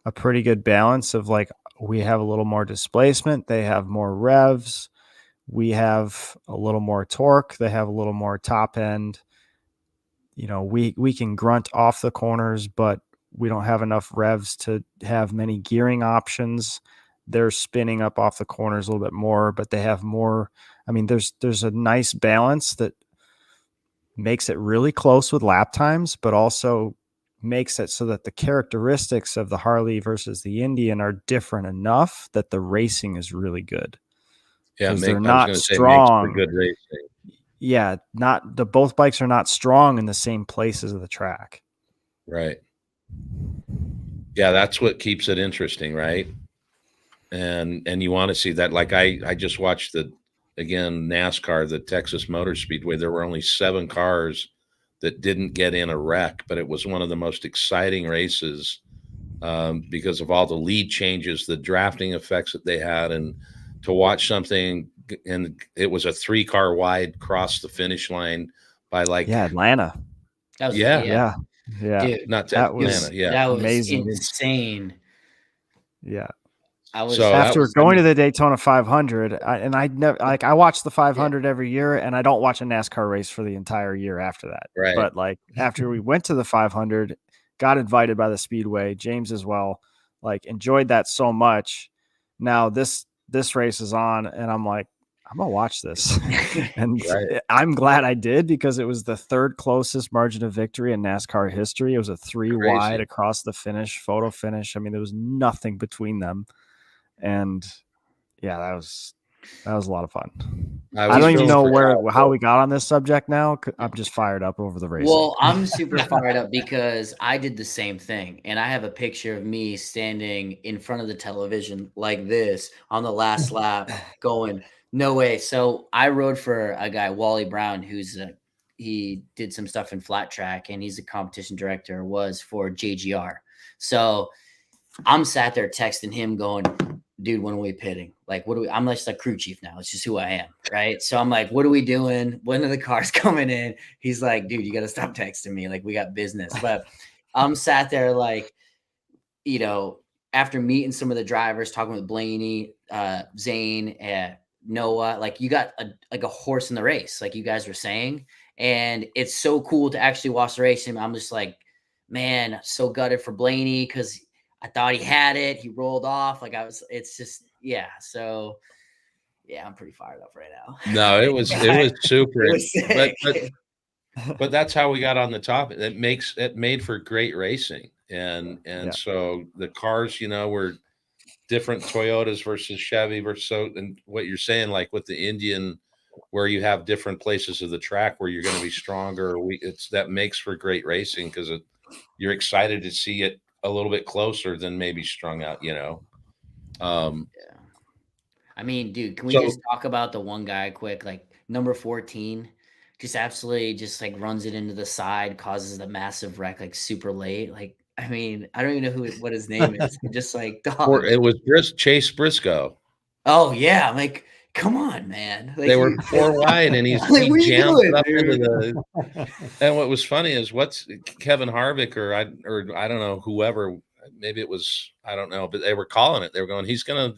a pretty good balance of, like, we have a little more displacement, they have more revs, we have a little more torque, they have a little more top end. We can grunt off the corners, but we don't have enough revs to have many gearing options. They're spinning up off the corners a little bit more, but they have more. I mean, there's a nice balance that makes it really close with lap times, but also makes it so that the characteristics of the Harley versus the Indian are different enough that the racing is really good. Yeah, they're I was not going to say strong. makes for good racing. Yeah, both bikes are not strong in the same places of the track. Right. Yeah, that's what keeps it interesting, right? And you want to see that. Like I just watched NASCAR, the Texas Motor Speedway. There were only 7 cars that didn't get in a wreck, but it was one of the most exciting races because of all the lead changes, the drafting effects that they had, and to watch something. And it was a 3-car wide cross the finish line by Atlanta. That was Yeah. Dude, not that Atlanta. was that was amazing. insane. Yeah. After going to the Daytona 500, I watch the 500 every year, and I don't watch a NASCAR race for the entire year after that. Right. But after we went to the 500, got invited by the Speedway, James as well, enjoyed that so much. Now this race is on, and I'm like, I'm gonna watch this. And I'm glad I did, because it was the 3rd closest margin of victory in NASCAR history. It was a 3 wide across the finish, photo finish. I mean, there was nothing between them. And yeah, that was a lot of fun. I don't even know how we got on this subject now. I'm just fired up over the racing. Well, I'm super fired up because I did the same thing, and I have a picture of me standing in front of the television like this on the last lap going, no way. So I rode for a guy, Wally Brown, he did some stuff in flat track, and he's a competition director, was for JGR. So I'm sat there texting him going, dude, when are we pitting? Like, I'm just a crew chief now. It's just who I am. Right. So I'm like, what are we doing? When are the cars coming in? He's like, dude, you got to stop texting me. Like, we got business. But I'm sat there after meeting some of the drivers, talking with Blaney, Zane, Noah, you got a horse in the race, like you guys were saying. And it's so cool to actually watch the race. And I'm just like, man, so gutted for Blaney, because I thought he had it. He rolled off. It's just, yeah. So yeah, I'm pretty fired up right now. No, it was super. But that's how we got on the topic. It made for great racing. And so the cars, were different, Toyotas versus Chevy and what you're saying, like with the Indian, where you have different places of the track where you're going to be stronger. That makes for great racing, because you're excited to see it a little bit closer than maybe strung out, Yeah. I mean, dude, can we just talk about the one guy quick, number 14, just absolutely just runs it into the side, causes the massive wreck, super late. I mean, I don't even know what his name is. Just like, Or dog. it was Chase Briscoe. Oh yeah, I'm like, come on, man. Like They were 4 wide, and like, he what are you jams doing, up into dude? the. And what was funny is what's Kevin Harvick or I don't know, whoever, maybe it was, I don't know, but they were calling it. They were going, he's gonna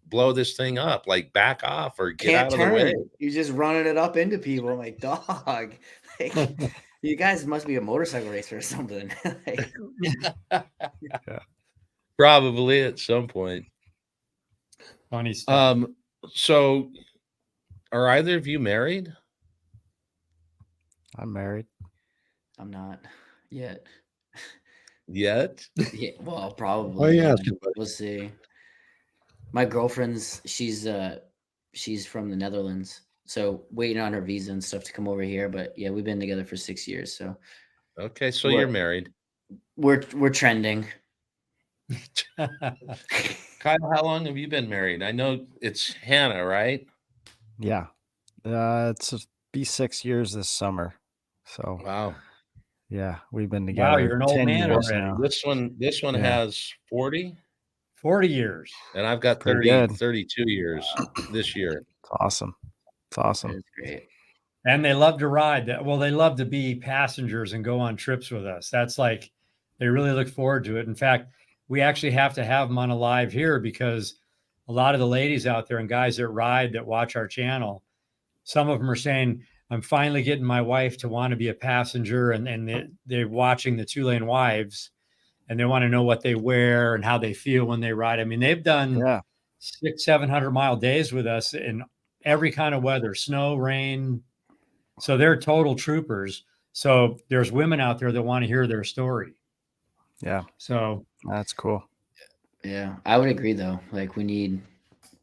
blow this thing up, like back off or get Can't out of the way. turn. You're just running it up into people. I'm like, dog. Like, you guys must be a motorcycle racer or something. Like, Probably at some point. Funny stuff. So are either of you married? I'm married. I'm not yet. Yet? Yeah, well, Why are probably. you Yeah. asking, buddy? We'll see. My girlfriend's she's from the Netherlands, so waiting on her visa and stuff to come over here. But yeah, we've been together for 6 years, so Okay, so What? you're married. we're trending. Kyle, how long have you been married? I know it's Hannah, right? Yeah. Be 6 years this summer. So Wow. yeah, we've been Wow, together you're an old 10 man years already. now. This one Yeah. has 40, 40 years. and I've got Pretty 30, good. 32 years this year. It's awesome. It's awesome. It's great. And they love to ride. Well, they love to be passengers and go on trips with us. That's like, they really look forward to it. In fact, we actually have to have them on a live here because a lot of the ladies out there and guys that ride that watch our channel, some of them are saying, I'm finally getting my wife to want to be a passenger, and they're watching the 2LaneWives and they want to know what they wear and how they feel when they ride. I mean, they've done Yeah. 600-700 mile days with us in every kind of weather, snow, rain. So they're total troopers. So there's women out there that want to hear their story. Yeah. So That's cool. Yeah, I would agree though. Like we need,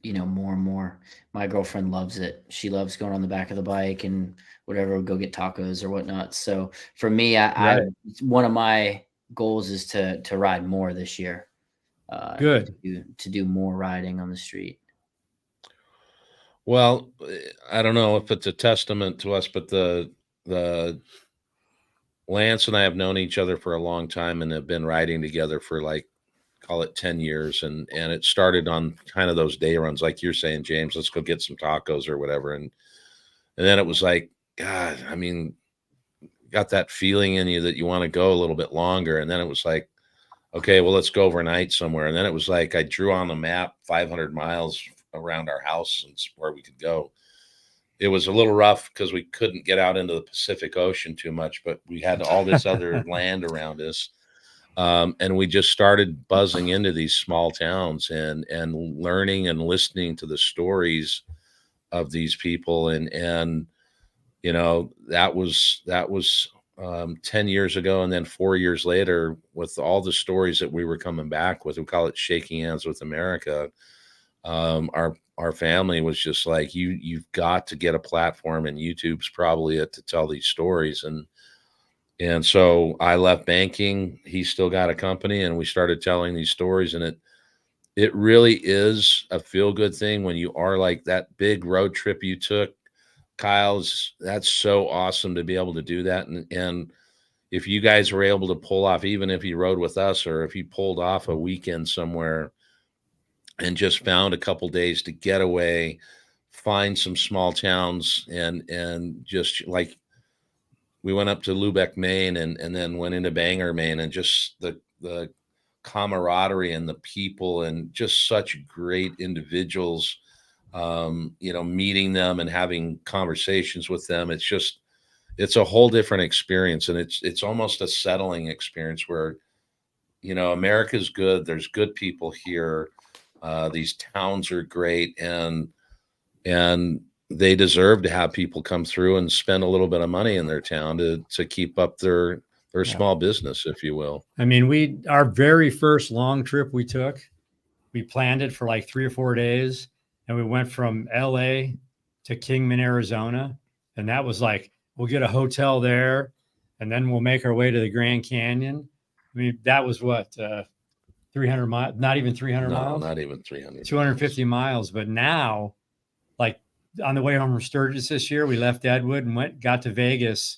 more and more. My girlfriend loves it. She loves going on the back of the bike and whatever, go get tacos or whatnot. So for me, I one of my goals is to ride more this year. good. To do more riding on the street. Well, I don't know if it's a testament to us, but the Lance and I have known each other for a long time and have been riding together for like, call it 10 years. And it started on kind of those day runs, like you're saying, James, let's go get some tacos or whatever. And then it was like, God, I mean, got that feeling in you that you want to go a little bit longer. And then it was like, okay, well, let's go overnight somewhere. And then it was like, I drew on the map 500 miles around our house and where we could go. It was a little rough because we couldn't get out into the Pacific Ocean too much, but we had all this other land around us. And we just started buzzing into these small towns and learning and listening to the stories of these people. And that was 10 years ago. And then 4 years later, with all the stories that we were coming back with, we call it Shaking Hands with America. Our family was just like, you've got to get a platform, and YouTube's probably it to tell these stories. And so I left banking. He still got a company, and we started telling these stories. And it really is a feel good thing when you are like that big road trip you took, Kyle's. That's so awesome to be able to do that. And if you guys were able to pull off, even if you rode with us, or if you pulled off a weekend somewhere and just found a couple days to get away, find some small towns, and just like we went up to Lubeck, Maine, and then went into Bangor, Maine, and just the camaraderie and the people and just such great individuals, meeting them and having conversations with them. It's a whole different experience. And it's almost a settling experience where, America's good. There's good people here. These towns are great, and they deserve to have people come through and spend a little bit of money in their town to keep up their small business, if you will. I mean, our very first long trip we took, we planned it for like 3 or 4 days, and we went from LA to Kingman, Arizona. And that was like, we'll get a hotel there, and then we'll make our way to the Grand Canyon. I mean, that was what, 300 miles, not even 300 miles, not even 300, 250 miles. But now, like on the way home from Sturgis this year, we left Edwood and got to Vegas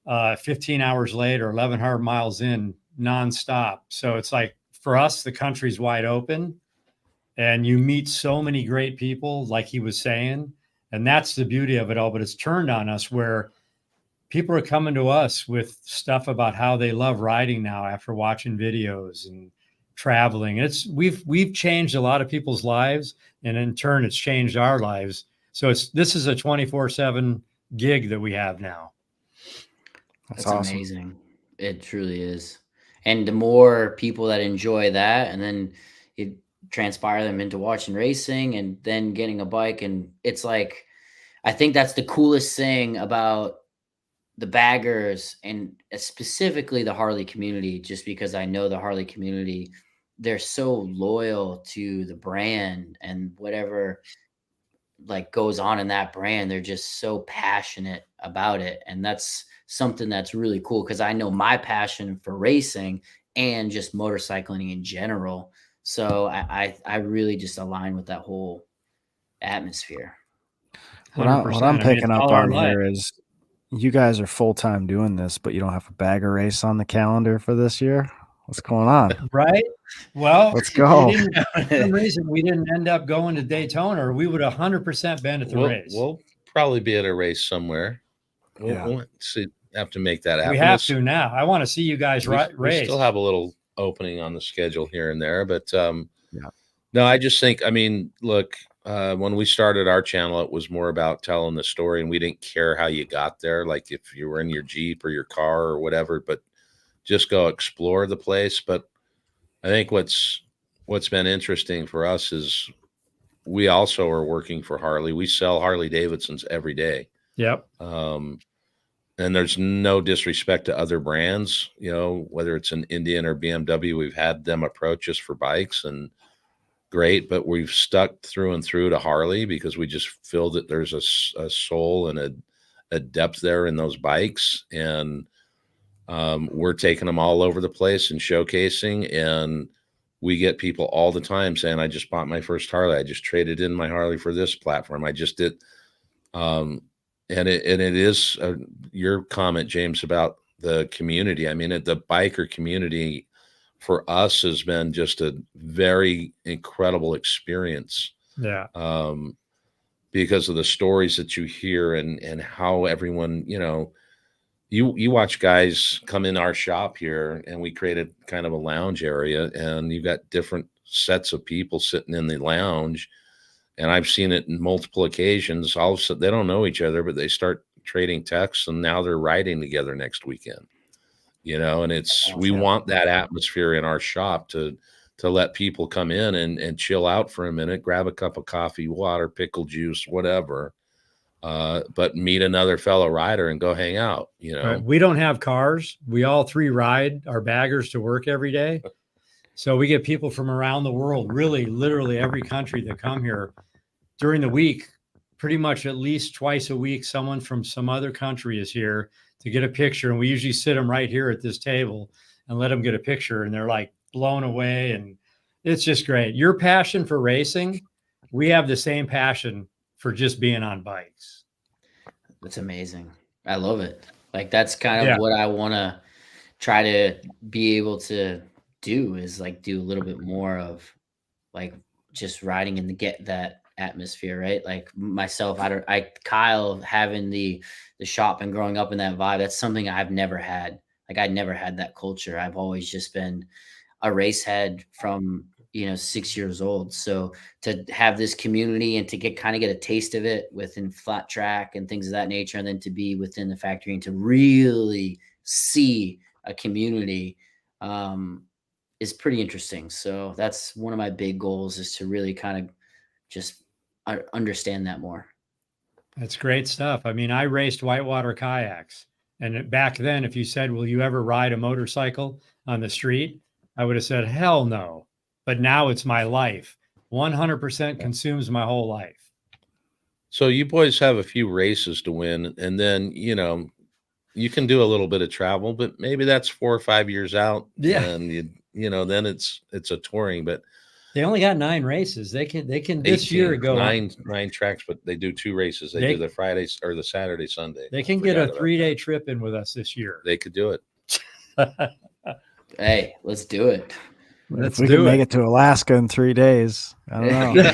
15 hours later, 1,100 miles in, nonstop. So it's like for us, the country's wide open and you meet so many great people, like he was saying. And that's the beauty of it all. But it's turned on us where people are coming to us with stuff about how they love riding now after watching videos and traveling. We've changed a lot of people's lives, and in turn it's changed our lives. So this is a 24/7 gig that we have now. That's awesome. amazing. It truly is. And the more people that enjoy that, and then it transpire them into watching racing and then getting a bike. And it's like, I think that's the coolest thing about the baggers and specifically the Harley community, just because I know the Harley community, they're so loyal to the brand and whatever like goes on in that brand. They're just so passionate about it. And that's something that's really cool, because I know my passion for racing and just motorcycling in general. So I really just align with that whole atmosphere. What I'm 100%. I mean, picking it's up all our on life. here is you guys are full-time doing this, but you don't have a bagger race on the calendar for this year. What's going on? Right? Well, Let's go. For some reason we didn't end up going to Daytona, or we would 100% been at the race. We'll probably be at a race somewhere. We'll see. Have to make that happen. We have to now. I want to see you guys race. We still have a little opening on the schedule here and there, but Yeah. no, I just think, I mean, look, when we started our channel, it was more about telling the story, and we didn't care how you got there, like if you were in your Jeep or your car or whatever, but just go explore the place. But I think what's been interesting for us is we also are working for Harley. We sell Harley-Davidsons every day. Yep. And there's no disrespect to other brands, you know, whether it's an Indian or BMW, we've had them approach us for bikes, and great, but we've stuck through and through to Harley because we just feel that there's a soul and a depth there in those bikes. And we're taking them all over the place and showcasing, and we get people all the time saying, I just bought my first Harley. I just traded in my Harley for this platform. I just did. And it is your comment, James, about the community. I mean, the biker community for us has been just a very incredible experience. Yeah. Because of the stories that you hear and how everyone, you know, you watch guys come in our shop here, and we created kind of a lounge area, and you got different sets of people sitting in the lounge. And I've seen it in multiple occasions. All of a sudden, they don't know each other, but they start trading texts, and now they're riding together next weekend. You know, and we want that atmosphere in our shop to let people come in and chill out for a minute, grab a cup of coffee, water, pickle juice, whatever, but meet another fellow rider and go hang out. You know, We don't have cars. We all three ride our baggers to work every day. So we get people from around the world, really, literally every country that come here during the week. Pretty much at least twice a week, someone from some other country is here to get a picture. And we usually sit them right here at this table and let them get a picture. And they're like blown away. And it's just great. Your passion for racing, we have the same passion for just being on bikes. That's amazing. I love it. Like, that's kind of what I want to try to be able to do, is like do a little bit more of like just riding and get that atmosphere, right? Like myself, Kyle, having the shop and growing up in that vibe, that's something I've never had. Like, I never had that culture. I've always just been a race head from, 6 years old. So to have this community and to get a taste of it within flat track and things of that nature, and then to be within the factory and to really see a community, is pretty interesting. So that's one of my big goals, is to really kind of just understand that more. That's great stuff. I mean, I raced whitewater kayaks, and back then, if you said, will you ever ride a motorcycle on the street? I would have said, hell no. But now it's my life. 100% consumes my whole life. So you boys have a few races to win, and then, you can do a little bit of travel, but maybe that's 4 or 5 years out. Yeah. And then it's a touring, but they only got 9 races. They can 18, this year go 9 tracks, but they do 2 races. They do the Friday or the Saturday, Sunday. They can get a 3-day trip in with us this year. They could do it. Hey, let's do it. Let's if we can do make it. it to Alaska in 3 days, I don't know.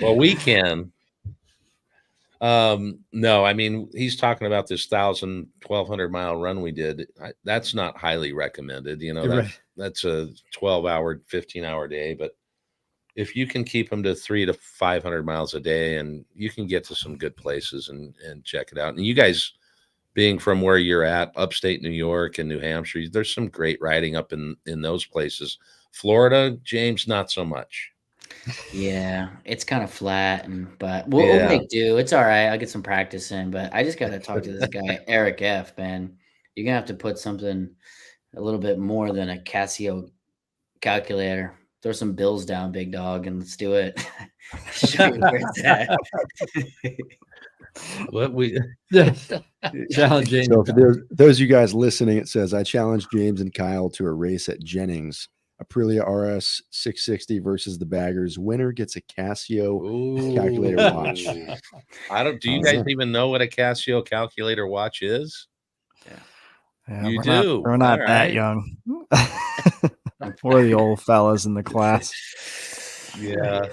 Well, we can. No, I mean, he's talking about this 1,200 mile run we did. That's not highly recommended. You know, Right. that's a 12-hour, 15-hour day. But if you can keep them to 300 to 500 miles a day, and you can get to some good places and check it out. And you guys, being from where you're at, upstate New York and New Hampshire, there's some great riding up in those places. Florida, James, not so much. Yeah, it's kind of flat, but we'll make do. It's all right. I'll get some practice in, but I just got to talk to this guy, Eric F. Man, you're gonna have to put something a little bit more than a Casio calculator. Throw some bills down, big dog, and let's do it. Show me where it's at. What we Challenge James. So for those of you guys listening, it says, I challenged James and Kyle to a race at Jennings. Aprilia RS 660 versus the Baggers. Winner gets a Casio calculator watch. Do you guys even know what a Casio calculator watch is? Yeah, You we're do. We're not All that right. young. We're the old fellas in the class. Yeah.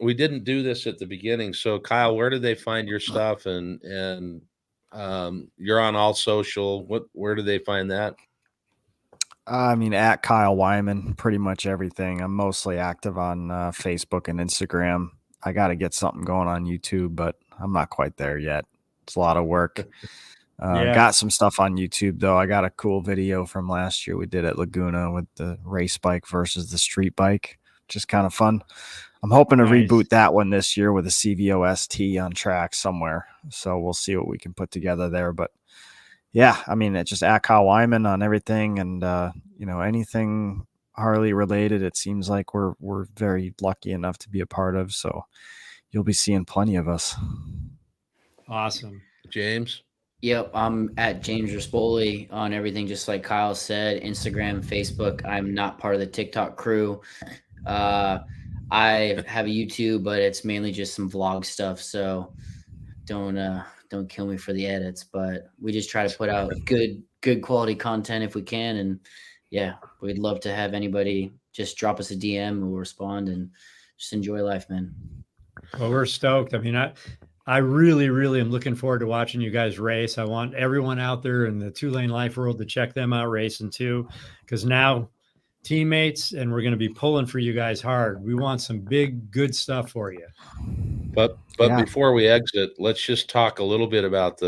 We didn't do this at the beginning. So Kyle, where do they find your stuff? And you're on all social. Where do they find that? I mean, at Kyle Wyman, pretty much everything. I'm mostly active on Facebook and Instagram. I got to get something going on YouTube, but I'm not quite there yet. It's a lot of work. Got some stuff on YouTube, though. I got a cool video from last year we did at Laguna with the race bike versus the street bike, which is kind of fun. I'm hoping to reboot that one this year with a CVO ST on track somewhere. So we'll see what we can put together there. But yeah, I mean, it's just at Kyle Wyman on everything, and anything Harley related. It seems like we're very lucky enough to be a part of. So you'll be seeing plenty of us. Awesome, James. Yep, I'm at James Rispoli on everything, just like Kyle said. Instagram, Facebook. I'm not part of the TikTok crew. I have a YouTube, but it's mainly just some vlog stuff. So don't kill me for the edits, but we just try to put out good quality content if we can. And yeah, we'd love to have anybody just drop us a DM. We'll respond and just enjoy life, man. Well, we're stoked. I mean, I really, really am looking forward to watching you guys race. I want everyone out there in the 2LaneLIVE world to check them out racing too, because now teammates, and we're going to be pulling for you guys hard. We want some big, good stuff for you. But before we exit, let's just talk a little bit about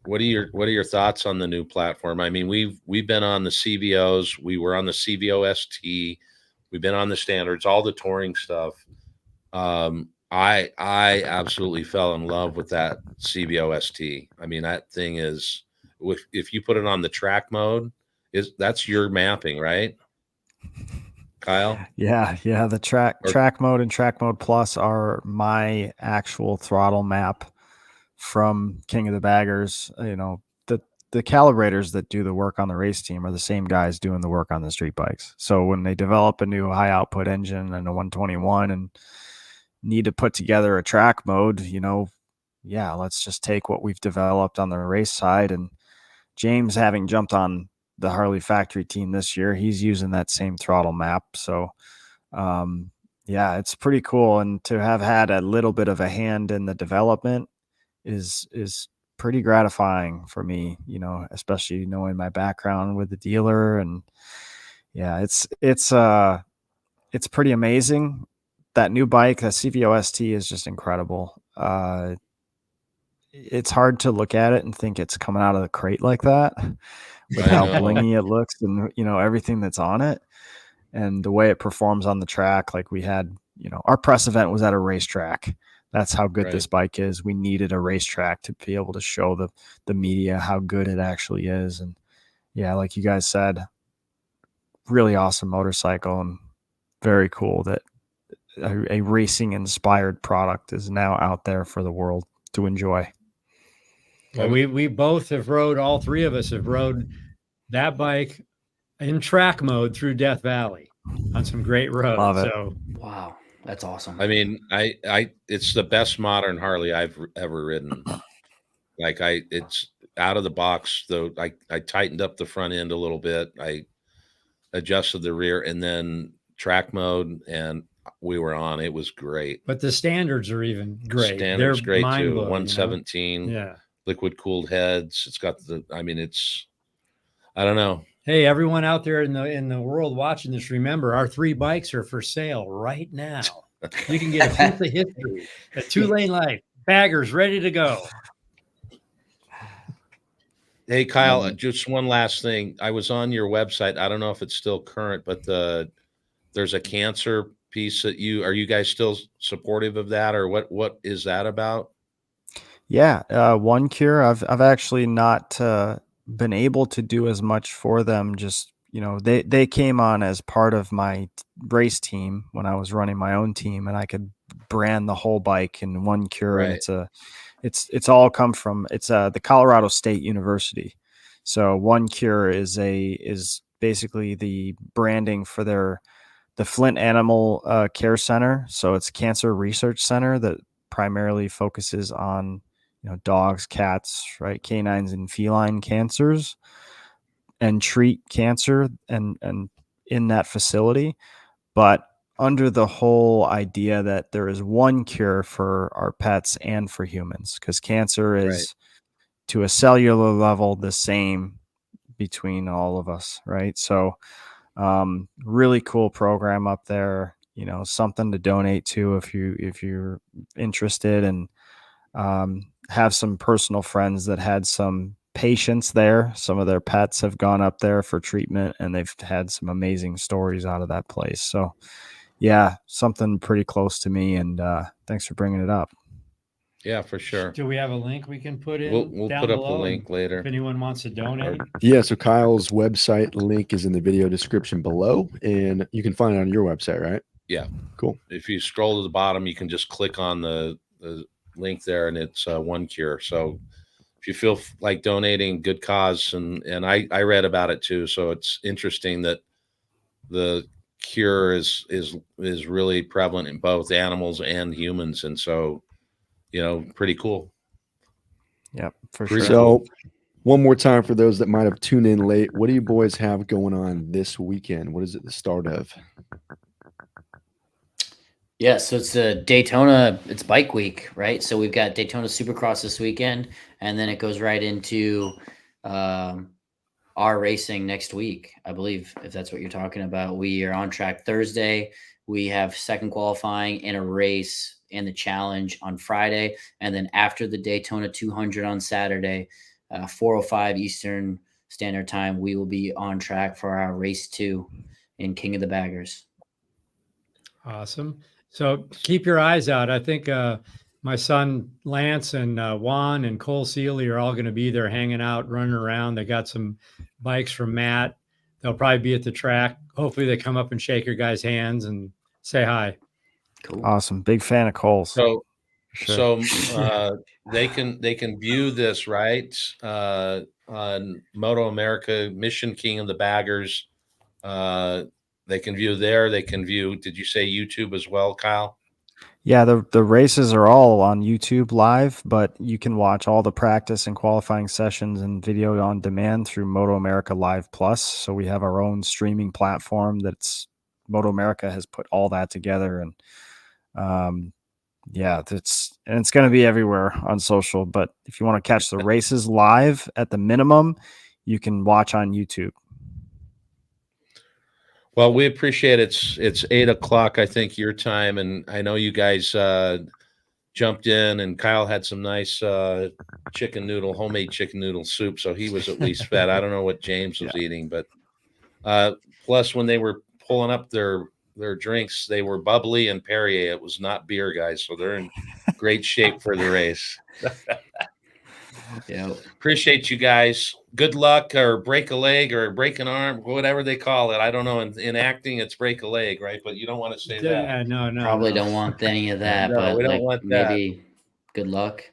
what are your thoughts on the new platform? I mean, we've been on the CVOs, we were on the CVO ST, we've been on the standards, all the touring stuff. I absolutely fell in love with that CVO ST. I mean, that thing is, if you put it on the track mode, that's your mapping, right, Kyle? Yeah. The track mode and track mode plus are my actual throttle map from King of the Baggers. The calibrators that do the work on the race team are the same guys doing the work on the street bikes. So when they develop a new high output engine and a 121 and need to put together a track mode, let's just take what we've developed on the race side. And James, having jumped on the Harley factory team this year, he's using that same throttle map. So it's pretty cool. And to have had a little bit of a hand in the development is pretty gratifying for me, especially knowing my background with the dealer. And yeah, it's pretty amazing. That new bike, that CVO ST, is just incredible. It's hard to look at it and think it's coming out of the crate like that, with how blingy it looks and everything that's on it, and the way it performs on the track. Like we had, our press event was at a racetrack. That's how good this bike is. We needed a racetrack to be able to show the media how good it actually is. And yeah, like you guys said, really awesome motorcycle, and very cool that a racing inspired product is now out there for the world to enjoy. Well, we both have rode, all three of us have rode that bike in track mode through Death Valley on some great roads. Love it. So wow, that's awesome. I mean, it's the best modern Harley I've ever ridden. Like it's out of the box, though, I tightened up the front end a little bit. I adjusted the rear, and then track mode, and we were on. It was great. But the standards are even great. Standards They're great too. mind-blowing, 117. Yeah. Liquid cooled heads. It's got I don't know. Hey, everyone out there in the world watching this, remember our 3 bikes are for sale right now. You can get a piece of history. A 2LaneLIVE. Baggers ready to go. Hey, Kyle, just one last thing. I was on your website. I don't know if it's still current, but there's a cancer piece that are you guys still supportive of that, or what is that about? Yeah, OneCure. I've actually not been able to do as much for them. Just they came on as part of my race team when I was running my own team, and I could brand the whole bike in OneCure, Right. and it's all come from the Colorado State University. So OneCure is basically the branding for the Flint Animal Care Center. So it's a cancer research center that primarily focuses on dogs, cats, right, canines and feline cancers, and treat cancer and in that facility. But under the whole idea that there is one cure for our pets and for humans, because cancer is to a cellular level the same between all of us, right? So really cool program up there, something to donate to if you're interested, and have some personal friends that had some patients there. Some of their pets have gone up there for treatment, and they've had some amazing stories out of that place. So yeah, something pretty close to me, and thanks for bringing it up. Yeah, for sure. Do we have a link we can put in? We'll down put up the below link later. If anyone wants to donate. Yeah, so Kyle's website link is in the video description below, and you can find it on your website, right? Yeah. Cool. If you scroll to the bottom, you can just click on the link there, and it's OneCure. So if you feel like donating, good cause, and I read about it too. So it's interesting that the cure is really prevalent in both animals and humans, and so pretty cool. Yep, for Pretty sure. So one more time for those that might have tuned in late, what do you boys have going on this weekend? What is it the start of? Yeah, so it's a Daytona, it's bike week, right? So we've got Daytona Supercross this weekend, and then it goes right into our racing next week, I believe, if that's what you're talking about. We are on track Thursday. We have second qualifying and a race and the challenge on Friday. And then after the Daytona 200 on Saturday, 4:05 Eastern Standard Time, we will be on track for our race 2 in King of the Baggers. Awesome. So keep your eyes out. I think my son Lance and Juan and Cole Seeley are all going to be there hanging out, running around. They got some bikes from Matt. They'll probably be at the track. Hopefully they come up and shake your guys' hands and say hi. Cool. Awesome. Big fan of Cole's. So Sure. they can view this right on Moto America Mission King of the Baggers. They can view there. They can view. Did you say YouTube as well, Kyle? Yeah, the races are all on YouTube live, but you can watch all the practice and qualifying sessions and video on demand through Moto America Live Plus. So we have our own streaming platform that's Moto America has put all that together, and yeah, it's going to be everywhere on social. But if you want to catch the races live at the minimum, you can watch on YouTube. Well, we appreciate it. It's 8 o'clock, I think, your time, and I know you guys jumped in, and Kyle had some nice homemade chicken noodle soup, so he was at least fed. I don't know what James was eating, but plus when they were pulling up their drinks, they were bubbly and Perrier. It was not beer, guys, so they're in great shape for the race. Yeah. Appreciate you guys. Good luck, or break a leg or break an arm, whatever they call it. I don't know. In acting, it's break a leg, right? But you don't want to say that. Yeah, no. Probably don't want any of that, No, but we don't want that. maybe good luck.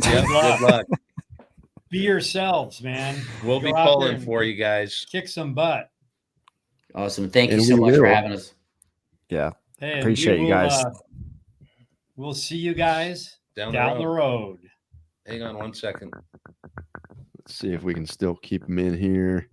Yep, good luck. Be yourselves, man. We'll Go be out there pulling and for you guys. kick some butt. Awesome. Thank you And so we much for will. having us. Yeah, Hey, and appreciate we you will, guys. We'll see you guys Down down the the road. Hang on one second. Let's see if we can still keep him in here.